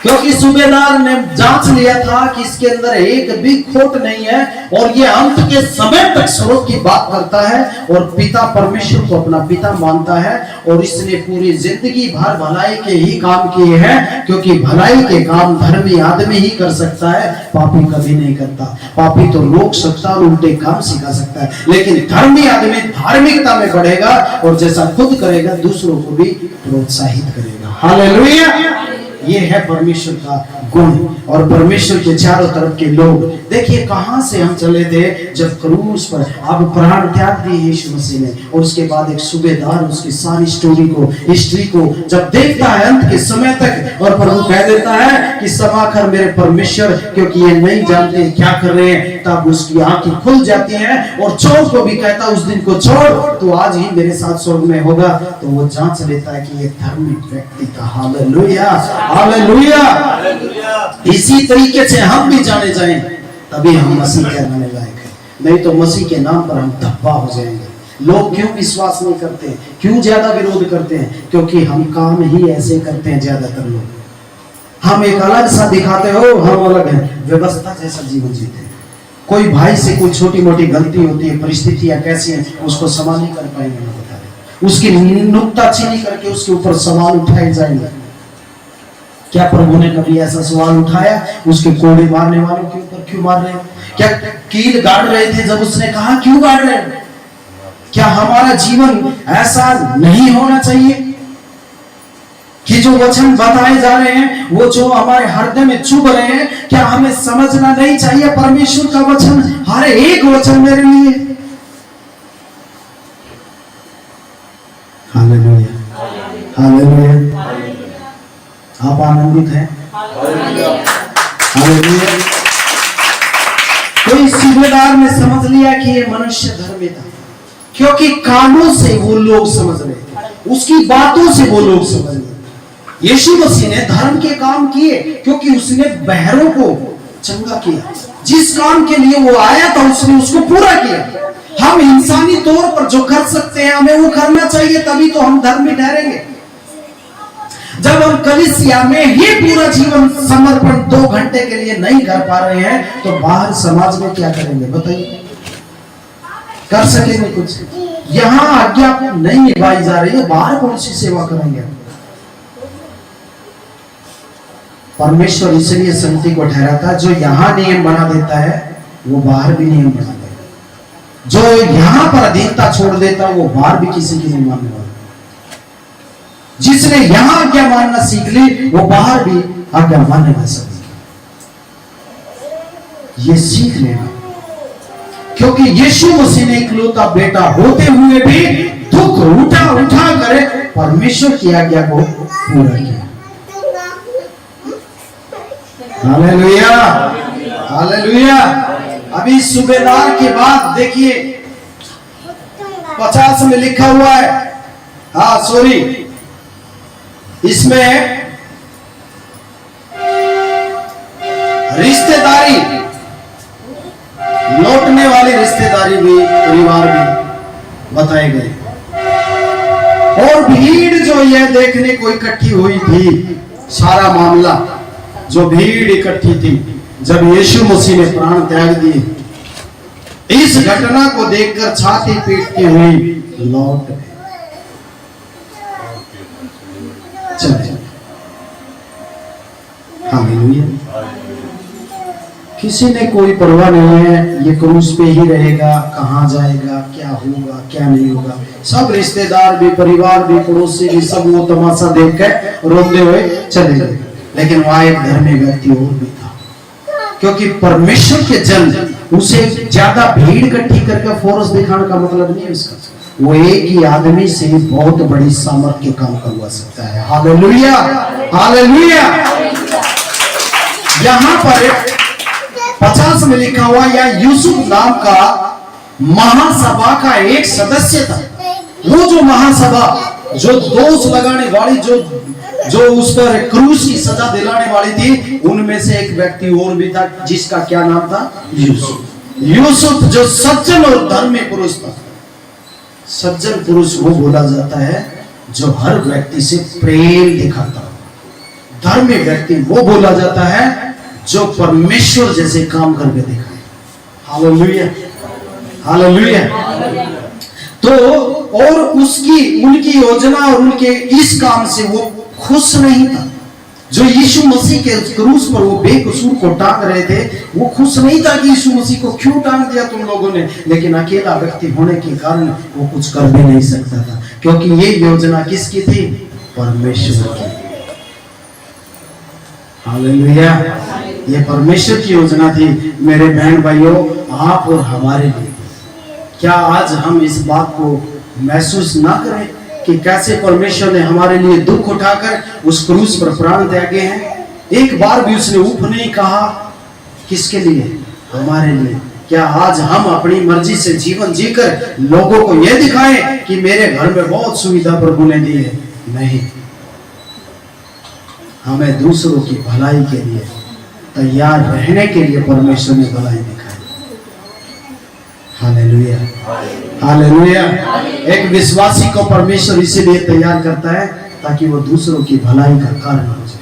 B: क्योंकि सूबेदार ने जांच लिया था कि इसके अंदर एक भी खोट नहीं है, और ये अंत के समय तक स्वर्ग की बात करता है और पिता परमेश्वर को अपना पिता मानता है, और इसने पूरी जिंदगी भर भलाई के ही काम किए हैं, क्योंकि भलाई के काम धर्मी आदमी ही कर सकता है, पापी कभी नहीं करता। पापी तो रोक सकता और उल्टे काम सिखा सकता है, लेकिन धर्मी आदमी धार्मिकता में बढ़ेगा और जैसा खुद करेगा दूसरों को भी प्रोत्साहित करेगा। हालेलुया। ये है परमेश्वर का गुण। और परमेश्वर के चारों तरफ के लोग, देखिए कहां से हम चले थे, जब क्रूस पर अब प्राण त्याग दिए यीशु मसीह ने, और उसके बाद एक सूबेदार उसकी सारी स्टोरी को, हिस्ट्री को जब देखता है अंत के समय तक, और प्रभु कह देता है कि क्षमा कर मेरे परमेश्वर, क्योंकि ये नहीं जानते क्या कर रहे हैं, तब उसकी आंखें खुल जाती हैं, और चोर को भी कहता उस दिन को छोड़, तो आज ही मेरे साथ स्वर्ग में होगा। तो वो जांच लेता है कि ये धार्मिक व्यक्ति था। Hallelujah, hallelujah. इसी तरीके से हम भी जाने जाएं, तभी हम मसीह कहलाने लायक हैं, नहीं तो मसीह के नाम पर हम धब्बा हो जाएंगे। लोग क्यों विश्वास नहीं करते, क्यों ज्यादा विरोध करते हैं? क्योंकि हम काम ही ऐसे करते हैं ज्यादातर लोग। हम एक अलग सा दिखाते हो, हम अलग हैं, व्यवस्था जैसा जीवन जीते हैं। कोई भाई से कोई छोटी मोटी गलती होती है, परिस्थितियां कैसी हैं, उसको सवाल नहीं कर पाएंगे, बता रहे, उसकी नुक्ताचीनी करके उसके ऊपर सवाल उठाए जाएंगे। क्या प्रभु ने कभी ऐसा सवाल उठाया, उसके कोड़े मारने वालों के ऊपर क्यों मार रहे हो? क्या कील गाड़ रहे थे जब उसने कहा क्यों गाड़ रहे हो? क्या हमारा जीवन ऐसा नहीं होना चाहिए कि जो वचन बताए जा रहे हैं, वो जो हमारे हृदय में चुभ रहे हैं, क्या हमें समझना नहीं चाहिए परमेश्वर का वचन, हर एक वचन मेरे लिए? Hallelujah, hallelujah. आप आनंदित हैं? हालेलुया। कोई सूबेदार ने समझ लिया कि ये मनुष्य धर्मी था, क्योंकि कानों से वो लोग समझ रहे थे, उसकी बातों से वो लोग समझ रहे। यीशु मसीह ने धर्म के काम किए क्योंकि उसने बहरों को चंगा किया। जिस काम के लिए वो आया था उसने उसको पूरा किया। हम इंसानी तौर पर जो कर सकते हैं हमें वो करना चाहिए, तभी तो हम धर्मी ठहरेंगे। जब हम कलीसिया में ही पूरा जीवन समर्पण 2 घंटे के लिए नहीं कर पा रहे हैं तो बाहर समाज में क्या करेंगे बताइए? कर सकेंगे कुछ? यहाँ आज्ञा नहीं निभाई जा रही है, बाहर कौन सी सेवा करेंगे? परमेश्वर इसलिए संगति को ठहराता, जो यहाँ नियम बना देता है वो बाहर भी नियम बना देगा। जो यहाँ पर अधीनता छोड़ देता वो बाहर भी किसी की नहीं मानने वाला। जिसने यहाँ आज्ञा मानना सीख ली वो बाहर भी आज्ञा मानने लग सकता। ये सीख लेना, क्योंकि यीशु मसीह ने इकलौता बेटा होते हुए भी दुख उठा कर परमेश्वर की आज्ञा को पूरा किया। Hallelujah, hallelujah. अभी सूबेदार के बाद देखिए 50 में लिखा हुआ है, हाँ सॉरी, इसमें रिश्तेदारी, लौटने वाली रिश्तेदारी भी, परिवार भी बताए गए। और भीड़ जो यह देखने को इकट्ठी हुई थी, सारा मामला जो भीड़ इकट्ठी थी जब यीशु मसीह ने प्राण त्याग दिए, इस घटना को देखकर छाती पीटती हुई लौट गए। चले, हालेलुया। किसी ने कोई परवाह नहीं है, ये क्रूस पे ही रहेगा, कहाँ जाएगा, क्या होगा, क्या नहीं होगा। सब रिश्तेदार भी, परिवार भी, पड़ोसी भी, सब वो तमाशा देखकर रोते हुए चले गए। लेकिन वहां एक धर्मी व्यक्ति और भी था, क्योंकि परमेश्वर के जन उसे ज्यादा भीड़ इकट्ठी करके फोर्स दिखाने का मतलब नहीं है उसका। वो एक ही आदमी से बहुत बड़ी सामर्थ के काम करवा सकता है। Hallelujah, hallelujah. यहाँ पर 50 में लिखा हुआ, या यूसुफ नाम का महासभा का एक सदस्य था। वो जो महासभा, जो दोष लगाने वाली, जो उस पर क्रूस की सजा दिलाने वाली थी, उनमें से एक व्यक्ति और भी था जिसका क्या नाम था? यूसुफ। यूसुफ जो सज्जन और धर्मी पुरुष था। सज्जन पुरुष वो बोला जाता है जो हर व्यक्ति से प्रेम दिखाता है। धर्मी व्यक्ति वो बोला जाता है जो परमेश्वर जैसे काम करके दिखाए। Hallelujah, hallelujah. तो और उनकी योजना और उनके इस काम से वो खुश नहीं था। जो यीशु मसीह के क्रूस पर वो बेकसूर को टांग रहे थे, वो खुश नहीं था कि यीशु मसीह को क्यों टांग दिया तुम लोगों ने। लेकिन अकेला व्यक्ति होने के कारण वो कुछ कर भी नहीं सकता था, क्योंकि ये योजना किसकी थी? परमेश्वर की। हालेलुया, ये परमेश्वर की योजना थी मेरे बहन भाइयों, आप और हमारे लिए। क्या आज हम इस बात को महसूस ना करें कि कैसे परमेश्वर ने हमारे लिए दुख उठाकर उस क्रूस पर प्राण त्यागे हैं? एक बार भी उसने उफ नहीं कहा। किसके लिए? हमारे लिए। क्या आज हम अपनी मर्जी से जीवन जीकर लोगों को यह दिखाएं कि मेरे घर में बहुत सुविधा प्रभु ने दी है? नहीं, हमें दूसरों की भलाई के लिए तैयार रहने के लिए परमेश्वर ने भलाई दिखाई। Hallelujah, hallelujah. एक विश्वासी को परमेश्वर इसीलिए तैयार करता है ताकि वो दूसरों की भलाई का कारण हो जाए।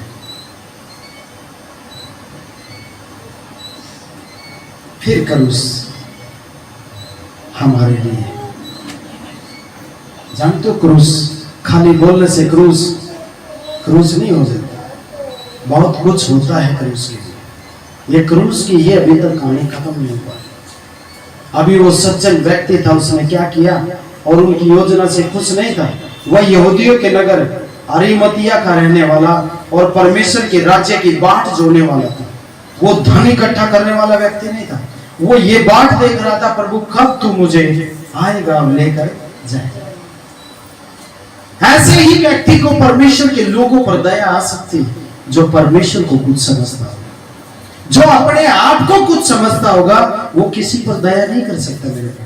B: फिर क्रूस हमारे लिए, जानते हो, क्रूस खाली बोलने से क्रूस नहीं हो जाता, बहुत कुछ होता है क्रूस के लिए। ये क्रूस की ये अभी तक कहानी खत्म नहीं हुआ। अभी वो सज्जन व्यक्ति था, उसने क्या किया और उनकी योजना से खुश नहीं था। वह यहूदियों के नगर अरिमतिया का रहने वाला और परमेश्वर के राज्य की बाट जोड़ने वाला था। वो धन इकट्ठा करने वाला व्यक्ति नहीं था। वो ये बाट देख रहा था, प्रभु कब तू मुझे आएगा लेकर जाएगा। ऐसे ही व्यक्ति को परमेश्वर के लोगों पर दया आ सकती है। जो परमेश्वर को कुछ समझता होगा, जो अपने आप को कुछ समझता होगा, वो किसी पर दया नहीं कर सकता मेरे भाई।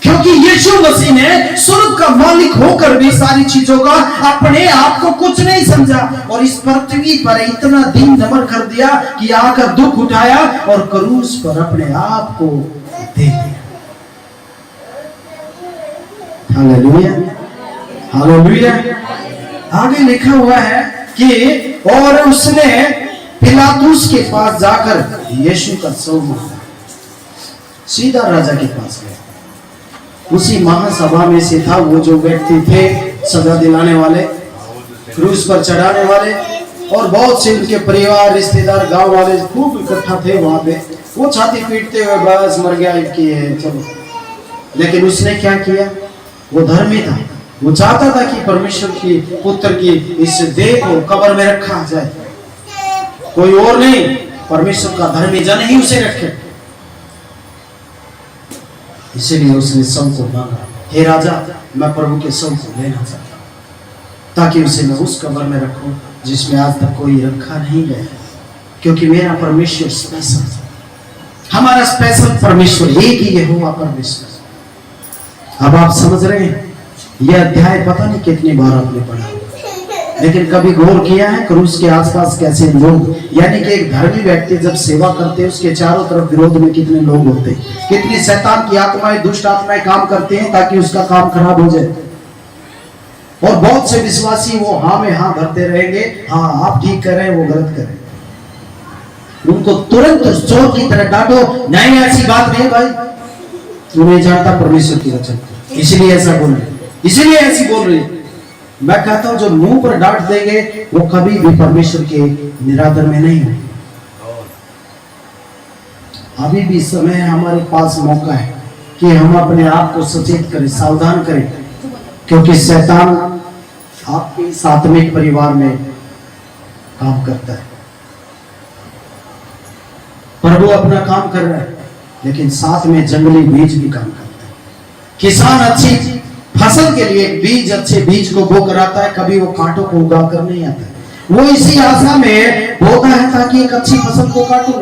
B: क्योंकि यीशु मसीह ने स्वर्ग का मालिक होकर भी सारी चीजों का अपने आप को कुछ नहीं समझा और इस पृथ्वी पर इतना दीन दमन कर दिया कि आकर दुख उठाया और क्रूस पर अपने आप को दे दिया। Hallelujah, hallelujah. आगे लिखा हुआ है कि और उसने पिलातुस के पास जाकर यीशु का शव मांगा, सीधा राजा के पास गया। उसी महासभा में से था वो जो व्यक्ति थे सजा दिलाने वाले, क्रूस पर चढ़ाने वाले, और बहुत से उनके परिवार रिश्तेदार गांव वाले खूब इकट्ठा थे वहां पे। वो छाती पीटते हुए बस मर गया इनकी है चलो। लेकिन उसने क्या किया? वो धर्मी था, वो चाहता था कि परमेश्वर की पुत्र की इस देह को कब्र में रखा जाए, कोई और नहीं, परमेश्वर का धर्मी जन ही उसे रखे। इसीलिए उसने शव को मांगा, हे राजा मैं प्रभु के शव को लेना चाहता हूं ताकि उसे मैं उस कब्र में रखूं जिसमें आज तक कोई रखा नहीं गया, क्योंकि मेरा परमेश्वर स्पेशल है, हमारा स्पेशल परमेश्वर एक ही यहोवा परमेश्वर। अब आप समझ रहे हैं, यह अध्याय पता नहीं कितनी बार आपने पढ़ा, लेकिन कभी गौर किया है क्रूस के आसपास कैसे लोग, यानी कि एक धर्मी व्यक्ति जब सेवा करते हैं उसके चारों तरफ विरोध में कितने लोग होते हैं, कितनी शैतान की आत्माएं, दुष्ट आत्माएं काम करते हैं ताकि उसका काम खराब हो जाए। और बहुत से विश्वासी वो हाँ में हाँ भरते रहेंगे, हाँ आप ठीक कर रहे हैं, वो गलत कर रहे हैं। उनको तुरंत चोर की तरह डांटो, नहीं ऐसी बात नहीं भाई, तू नहीं जानता परमेश्वर की वचन, इसलिए ऐसा बोल रहे, इसलिए ऐसी बोल रही। मैं कहता हूं जो मुंह पर डांट देंगे वो कभी भी परमेश्वर के निरादर में नहीं होंगे। अभी भी समय है, हमारे पास मौका है कि हम अपने आप को सचेत करें, सावधान करें, क्योंकि शैतान आपके सात्विक परिवार में काम करता है। प्रभु अपना काम कर रहा है, लेकिन साथ में जंगली बीज भी काम करता है। किसान अच्छी फसल के लिए बीज, अच्छे बीज को बो कर आता है, कभी वो कांटों को उगा कर नहीं आता है। वो इसी आशा में बोता है ताकि एक अच्छी फसल को काटो,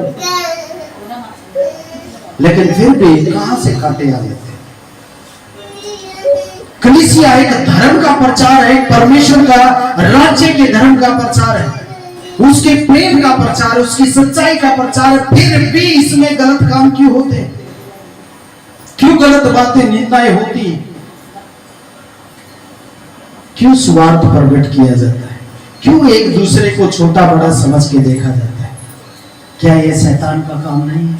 B: लेकिन फिर भी कहां से कांटे आ जाते हैं। कलीसिया एक धर्म का प्रचार है, परमेश्वर का राज्य के धर्म का प्रचार है, उसके प्रेम का प्रचार, उसकी सच्चाई का प्रचार, फिर भी इसमें गलत काम क्यों होते हैं? क्यों गलत बातें, निंदाएं होती हैं? क्यों स्वार्थ प्रकट किया जाता है? क्यों एक दूसरे को छोटा बड़ा समझ के देखा जाता है? क्या यह शैतान का काम नहीं है?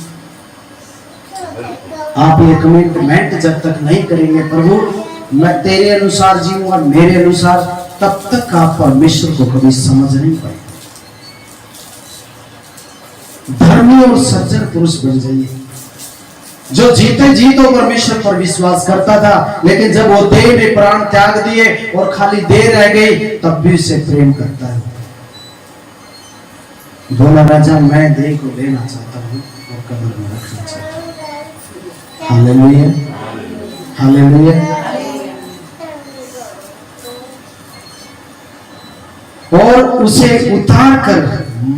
B: आप ये कमिटमेंट जब तक नहीं करेंगे, प्रभु मैं तेरे अनुसार जीऊंगा, मेरे अनुसार, तब तक आप परमेश्वर को कभी समझ नहीं पाएंगे। धर्मी और सज्जन पुरुष बन जाइए, जो जीते जी तो परमेश्वर पर विश्वास करता था, लेकिन जब वो देह में प्राण त्याग दिए और खाली देह रह गई, तब भी उसे प्रेम करता है। बोला राजा मैं देह को लेना चाहता हूं और कब्र में रखना चाहता हूं। Hallelujah, hallelujah. और उसे उतार कर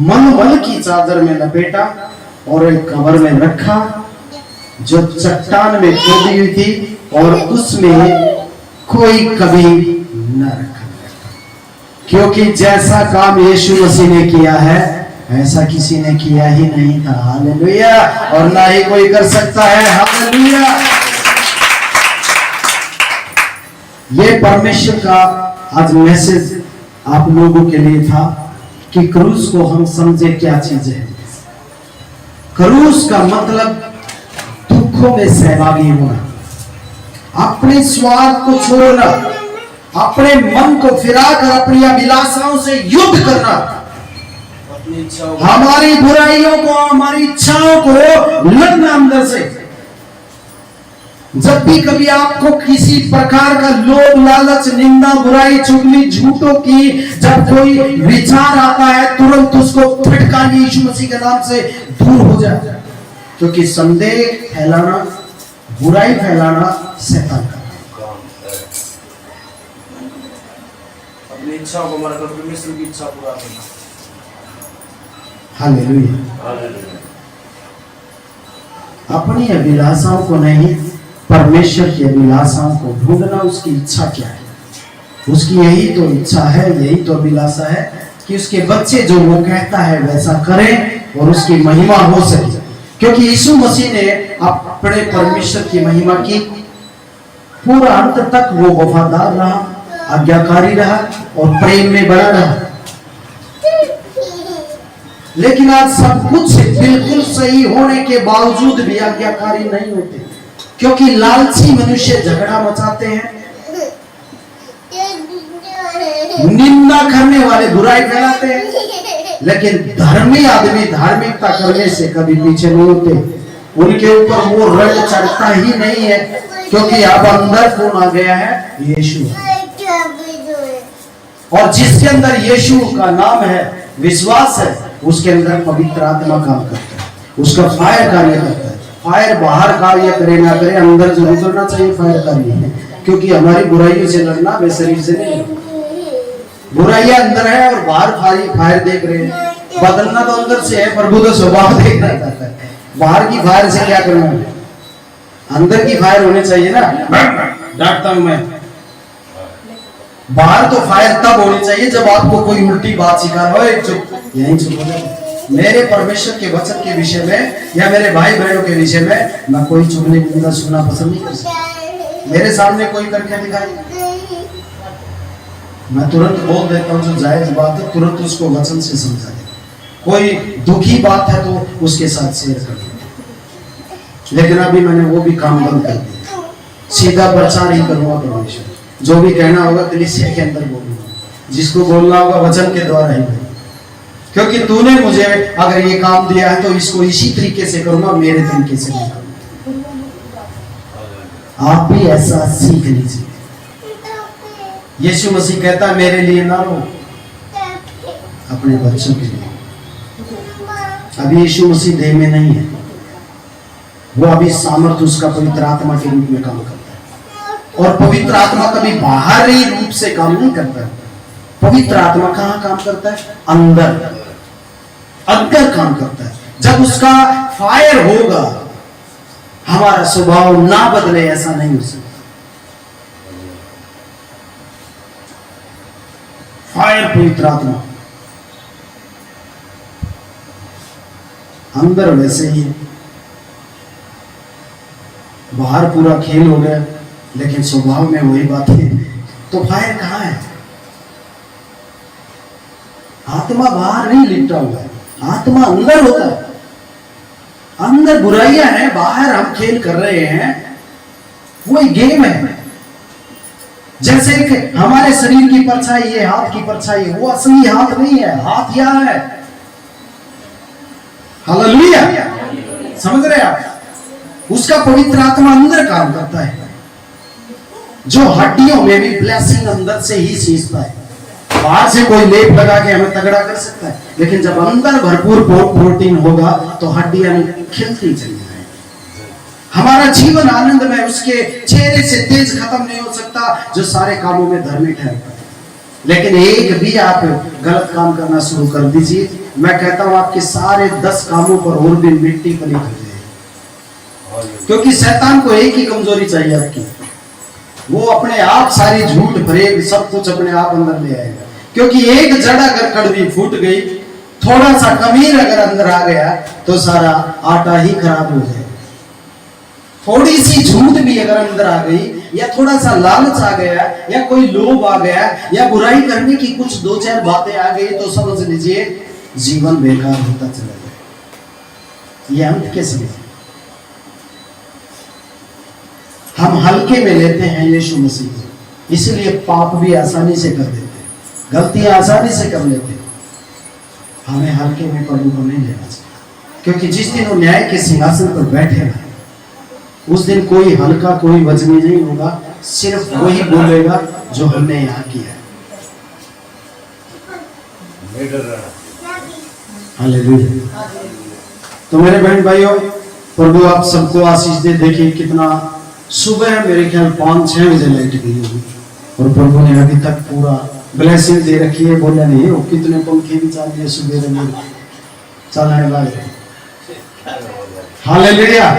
B: मलमल की चादर में लपेटा और एक कब्र में रखा जो चट्टान में खोदी हुई थी, और उसमें कोई कभी न रखा गया, क्योंकि जैसा काम यीशु मसीह ने किया है ऐसा किसी ने किया ही नहीं था। हालेलुया, और ना ही कोई कर सकता है। हालेलुया। ये परमेश्वर का आज मैसेज आप लोगों के लिए था कि क्रूस को हम समझे क्या चीज है। क्रूस का मतलब दुखों में सहभागी होना, अपने स्वार्थ को छोड़ना, अपने मन को फिराकर अपनी अभिलाषाओं से युद्ध करना, हमारी बुराइयों को, हमारी इच्छाओं को लड़ना अंदर से। जब भी कभी आपको किसी प्रकार का लोभ, लालच, निंदा, बुराई, चुगली, झूठों की जब कोई विचार आता है, तुरंत उसको फटकार यीशु मसीह के नाम से दूर हो जाए, क्योंकि संदेह फैलाना, बुराई फैलाना शैतान का काम है। अपनी इच्छाओं को मारकर परमेश्वर की इच्छा पूरा करना। हालेलुया। अपनी अभिलाषाओं को नहीं, परमेश्वर की अभिलाषाओं को ढूंढना। उसकी इच्छा क्या है? उसकी यही तो इच्छा है, यही तो अभिलाषा है कि उसके बच्चे जो वो कहता है वैसा करें और उसकी महिमा हो सके। क्योंकि यीशु मसीह ने अपने परमेश्वर की महिमा की, पूरा अंत तक वो वफादार रहा, आज्ञाकारी रहा और प्रेम में बना रहा। लेकिन आज सब कुछ बिल्कुल सही होने के बावजूद भी आज्ञाकारी नहीं होते, क्योंकि लालची मनुष्य झगड़ा मचाते हैं, निंदा करने वाले बुराई फैलाते हैं। लेकिन धर्मी आदमी धार्मिकता करने से कभी पीछे नहीं होते। उनके ऊपर वो रंग चढ़ता ही नहीं है, क्योंकि अब अंदर कौन आ गया है? यीशु। और जिसके अंदर यीशु का नाम है, विश्वास है, उसके अंदर पवित्र आत्मा काम करता है, उसका फायर कार्य करता है। फायर बाहर कार्य करे ना करे, अंदर जरूर करना चाहिए फायर कार्य, क्योंकि हमारी बुराइयों से लड़ना वे शरीर से नहीं। बुराइयां अंदर है और बाहर फायर देख रहे हैं। बदलना तो अंदर से है, प्रभु तो स्वभाव देखना चाहता है। बाहर की फायर से क्या करना है? अंदर की फायर होनी चाहिए ना। डांटता हूं मैं। बाहर तो फायर तब होनी चाहिए जब आपको कोई उल्टी बात सिखा रहा हो। चुप, यहीं चुप हो जाए। मेरे परमेश्वर के वचन के विषय में या मेरे भाई बहनों के विषय में मैं कोई चुगली निंदा सुनना पसंद नहीं कर सकता। मेरे सामने कोई करके दिखाए, मैं तुरंत बोल देता हूँ। जो जायज बात है तुरंत उसको वचन से समझा दे। कोई दुखी बात है तो उसके साथ शेयर कर दे। लेकिन अभी मैंने वो भी काम बंद कर दिया। सीधा प्रचार ही करूंगा परमेश्वर। जो भी कहना होगा कलीसिया के अंदर बोलूंगा, जिसको बोलना होगा वचन के द्वारा ही बोलूंगा। क्योंकि तूने मुझे अगर ये काम दिया है तो इसको इसी तरीके से करूंगा, मेरे तरीके से नहीं करूंगा। आप भी ऐसा सीख लीजिए। यीशु मसीह कहता है मेरे लिए ना रो, अपने बच्चों के लिए। अभी यीशु मसीह देह में नहीं है, वो अभी सामर्थ्य उसका पवित्र आत्मा के रूप में काम करता है। और पवित्र आत्मा कभी बाहरी रूप से काम नहीं करता है। पवित्र आत्मा कहाँ काम करता है? अंदर काम करता है। जब उसका फायर होगा, हमारा स्वभाव ना बदले ऐसा नहीं हो सकता। फायर पवित्र आत्मा अंदर वैसे ही है। बाहर पूरा खेल हो गया, लेकिन स्वभाव में वही बात है। तो फायर कहाँ है? आत्मा बाहर नहीं लिपटा हुआ है, आत्मा अंदर होता है। अंदर बुराइयां हैं, बाहर हम खेल कर रहे हैं, वही गेम है। जैसे कि हमारे शरीर की परछाई है, हाथ की परछाई है, वो असली हाथ नहीं है, हाथ यहां है। हालेलुया, समझ रहे आप? उसका पवित्र आत्मा अंदर काम करता है, जो हड्डियों में भी ब्लेसिंग अंदर से ही सींचता है। बाहर से कोई लेप लगा के हमें तगड़ा कर सकता है, लेकिन जब अंदर भरपूर प्रोटीन होगा तो हड्डियां खिलती चली जाएंगी। हमारा जीवन आनंद में उसके चेहरे से तेज खत्म नहीं हो सकता, जो सारे कामों में धर्मी ठहरता है। लेकिन एक भी आप गलत काम करना शुरू कर दीजिए, मैं कहता हूं आपके सारे 10 कामों पर और भी मिट्टी पली कर जाएगी। क्योंकि शैतान को एक ही कमजोरी चाहिए आपकी, वो अपने आप सारी झूठ फरेब सब कुछ अपने आप अंदर ले आएगा। क्योंकि एक जड़ अगर कड़वी फूट गई, थोड़ा सा कमीर अगर अंदर आ गया तो सारा आटा ही खराब हो जाएगा। थोड़ी सी झूठ भी अगर अंदर आ गई, या थोड़ा सा लालच आ गया, या कोई लोभ आ गया, या बुराई करने की कुछ 2-4 बातें आ गई, तो समझ लीजिए जीवन बेकार होता चला जाए। ये अंत के समय हम हल्के में लेते हैं यीशु मसीह को, इसलिए पाप भी आसानी से कर देते हैं, गलतियां आसानी से कर लेते हैं। हमें हल्के में प्रभु को नहीं लेना चाहिए, क्योंकि जिस दिन वो न्याय के सिंहासन पर बैठेगा, उस दिन कोई हल्का कोई वजनी नहीं होगा, सिर्फ वही बोलेगा जो हमने यहाँ किया। हालेलुया। तो मेरे बहन भाइयों, प्रभु आप सबको आशीष दे। देखिए कितना सुबह मेरे ख्याल 5-6 बजे लाइट गई होगी, और प्रभु ने अभी तक पूरा ब्लेसिंग दे रखी है। बोला नहीं वो कितने पंखे भी चाल दिए सुबह में, चलने वाले। हालेलुया।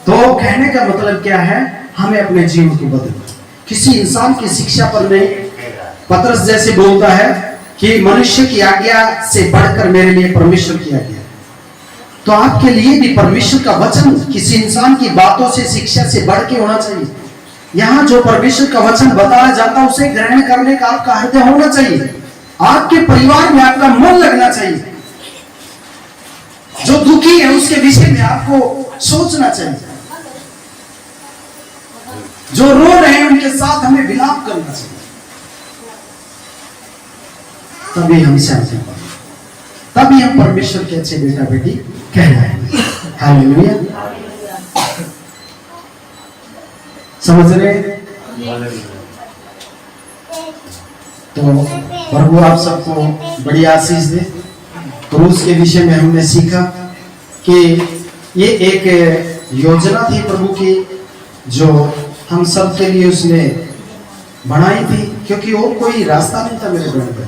B: तो कहने का मतलब क्या है, हमें अपने जीवन को बदलना, किसी इंसान की शिक्षा पर नहीं। पतरस जैसे बोलता है कि मनुष्य की आज्ञा से बढ़कर मेरे लिए परमेश्वर की आज्ञा। तो आपके लिए भी परमेश्वर का वचन किसी इंसान की बातों से, शिक्षा से बढ़ के होना चाहिए। यहाँ जो परमेश्वर का वचन बताया जाता है उसे ग्रहण करने का आपका हृदय होना चाहिए। आपके परिवार में आपका मन लगना चाहिए। जो दुखी है उसके विषय में आपको सोचना चाहिए। जो रो रहे हैं उनके साथ हमें विलाप करना चाहिए। तभी हम शांति पाएंगे, तभी हम परमेश्वर के अच्छे बेटा बेटी कहलाएंगे। हालेलुया। समझ रहे? तो प्रभु आप सबको बड़ी आशीष दे। क्रूस के विषय में हमने सीखा कि ये एक योजना थी प्रभु की, जो हम सब के लिए उसने बनाई थी, क्योंकि और कोई रास्ता नहीं था मेरे बहन,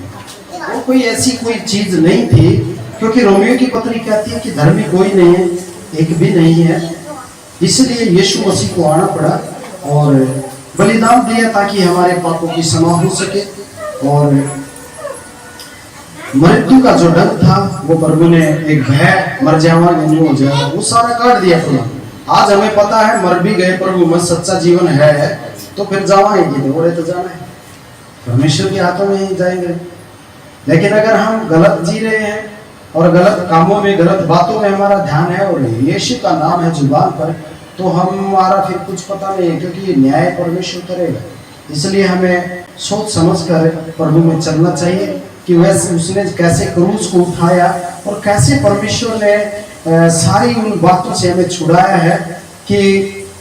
B: वो कोई ऐसी कोई चीज नहीं थी। क्योंकि रोमियो की पत्री कहती है कि धर्मी कोई नहीं है, एक भी नहीं है। इसलिए यीशु मसीह को आना पड़ा और बलिदान दिया ताकि हमारे पापों की क्षमा हो सके। और मृत्यु का जो डर था वो प्रभु ने, एक भय मर जावा नहीं हो जाएगा, वो सारा काट दिया प्रभु। आज हमें पता है मर भी गए प्रभु में सच्चा जीवन है, तो फिर जावाएंगे तो जाना है, परमेश्वर के हाथों में ही जाएंगे। लेकिन अगर हम गलत जी रहे हैं और गलत कामों में, गलत बातों में हमारा ध्यान है और यीशु का नाम है जुबान पर, तो हमारा फिर कुछ पता नहीं है, क्योंकि न्याय परमेश्वर करेगा। इसलिए हमें सोच समझ कर प्रभु में चलना चाहिए कि वैसे उसने कैसे क्रूस को उठाया और कैसे परमेश्वर ने सारी उन बातों से हमें छुड़ाया है कि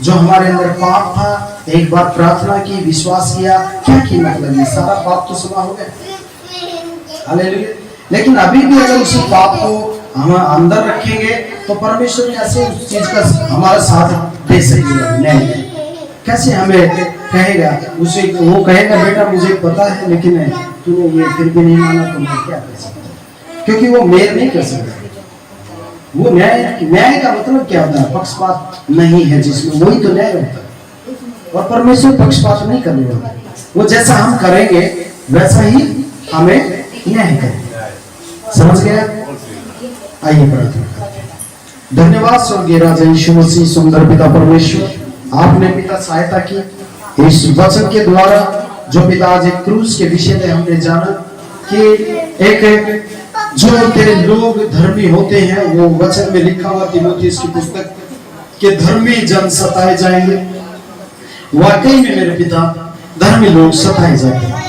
B: जो हमारे अंदर पाप था, एक बार प्रार्थना की, विश्वास किया, क्या कीमत लगी, सारा पाप तो क्षमा हो गया। हालेलुया। लेकिन अभी भी अगर उसी पाप को हम अंदर रखेंगे तो परमेश्वर कैसे उस चीज का हमारा साथ दे सकेगा? नहीं, कैसे हमें कहेगा, उसे वो कहेगा बेटा मुझे पता है लेकिन तूने ये फिर भी नहीं माना, तो मैं क्या कर सकता? क्योंकि वो मेल नहीं कर सकता। वो न्याय का मतलब क्या होता है? पक्षपात नहीं है जिसमें, वही तो न्याय होता है। और परमेश्वर पक्षपात नहीं करने वाला, वो जैसा हम करेंगे वैसा ही हमें न्याय करेंगे। समझ गया? आइए प्रार्थना करते हैं। धन्यवाद स्वर्गीय राजा यीशु मसीह, सुंदर पिता परमेश्वर, आपने पिता सहायता की इस वचन के द्वारा, जो पिता आज एक क्रूस के विषय में हमने जाना कि एक जो तेरे लोग धर्मी होते हैं, वो वचन में लिखा हुआ तीमुथियुस की पुस्तक के धर्मी जन सताए जाएंगे। वाकई में मेरे पिता धर्मी लोग सताए जाते हैं।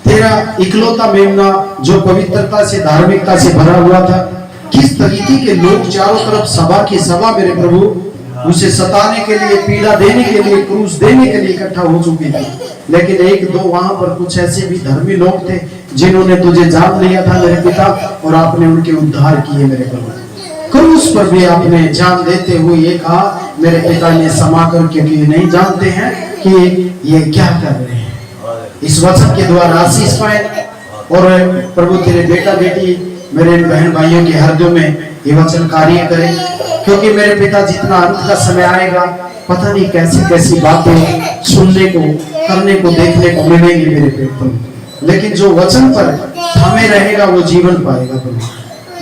B: तेरा इकलौता मेमना जो पवित्रता से, धार्मिकता से भरा हुआ था, किस तरीके के लोग चारों तरफ सभा की सभा मेरे प्रभु उसे सताने के लिए, पीड़ा देने के लिए, क्रूस देने के लिए इकट्ठा हो चुके थे। लेकिन एक दो वहां पर कुछ ऐसे भी धर्मी लोग थे जिन्होंने तुझे जान लिया था मेरे पिता, और आपने उनके उद्धार किए मेरे प्रभु। क्रूस पर भी आपने जान देते हुए ये कहा मेरे पिता ने क्षमा कर, क्योंकि ये नहीं जानते हैं कि ये क्या कर रहे हैं। इस वचन के द्वारा आशीष पाए और प्रभु तेरे बेटा बेटी मेरे बहन भाइयों के हृदयों में ये वचन कार्य करे, क्योंकि मेरे पिता जितना अंत का समय आएगा पता नहीं कैसी कैसी बातें सुनने को, करने को, देखने को मिलेंगी मेरे प्रभु, लेकिन जो वचन पर हमें रहेगा वो जीवन पाएगा प्रभु।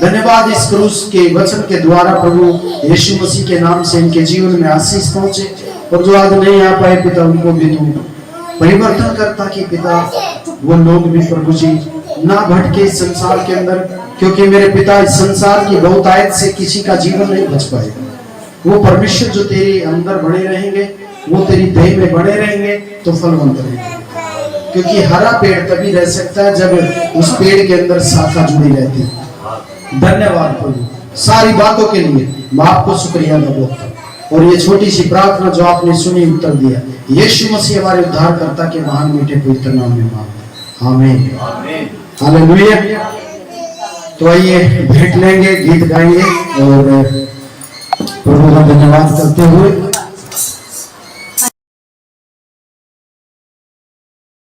B: धन्यवाद इस क्रूस के वचन के द्वारा प्रभु यीशु मसीह के नाम से इनके जीवन में आशीष पहुंचे, और जो आज नहीं आ पाए पिता उनको भी तू परिवर्तन करता कि पिता वो लोग भी प्रभु जी ना भटके इस संसार के अंदर, क्योंकि मेरे पिता इस संसार की बहुतायत से किसी का जीवन नहीं बच पाएगा। वो परमेश्वर जो तेरे अंदर बने रहेंगे, वो तेरी देह में बने रहेंगे तो फलवंत रहेंगे, क्योंकि हरा पेड़ तभी रह सकता है जब उस पेड़ के अंदर शाखा जुड़ी रहती है। धन्यवाद प्रभु सारी बातों के लिए, मैं आपको शुक्रिया अदा करता हूं। और ये छोटी सी प्रार्थना जो आपने सुनी, उत्तर दिया, यीशु मसीह हमारे उद्धारकर्ता के महान मीठे पवित्र नाम में मांगते हैं, आमीन। हालेलुया। तो आइए भेंट लेंगे, गीत गाएंगे और प्रभु का धन्यवाद करते हुए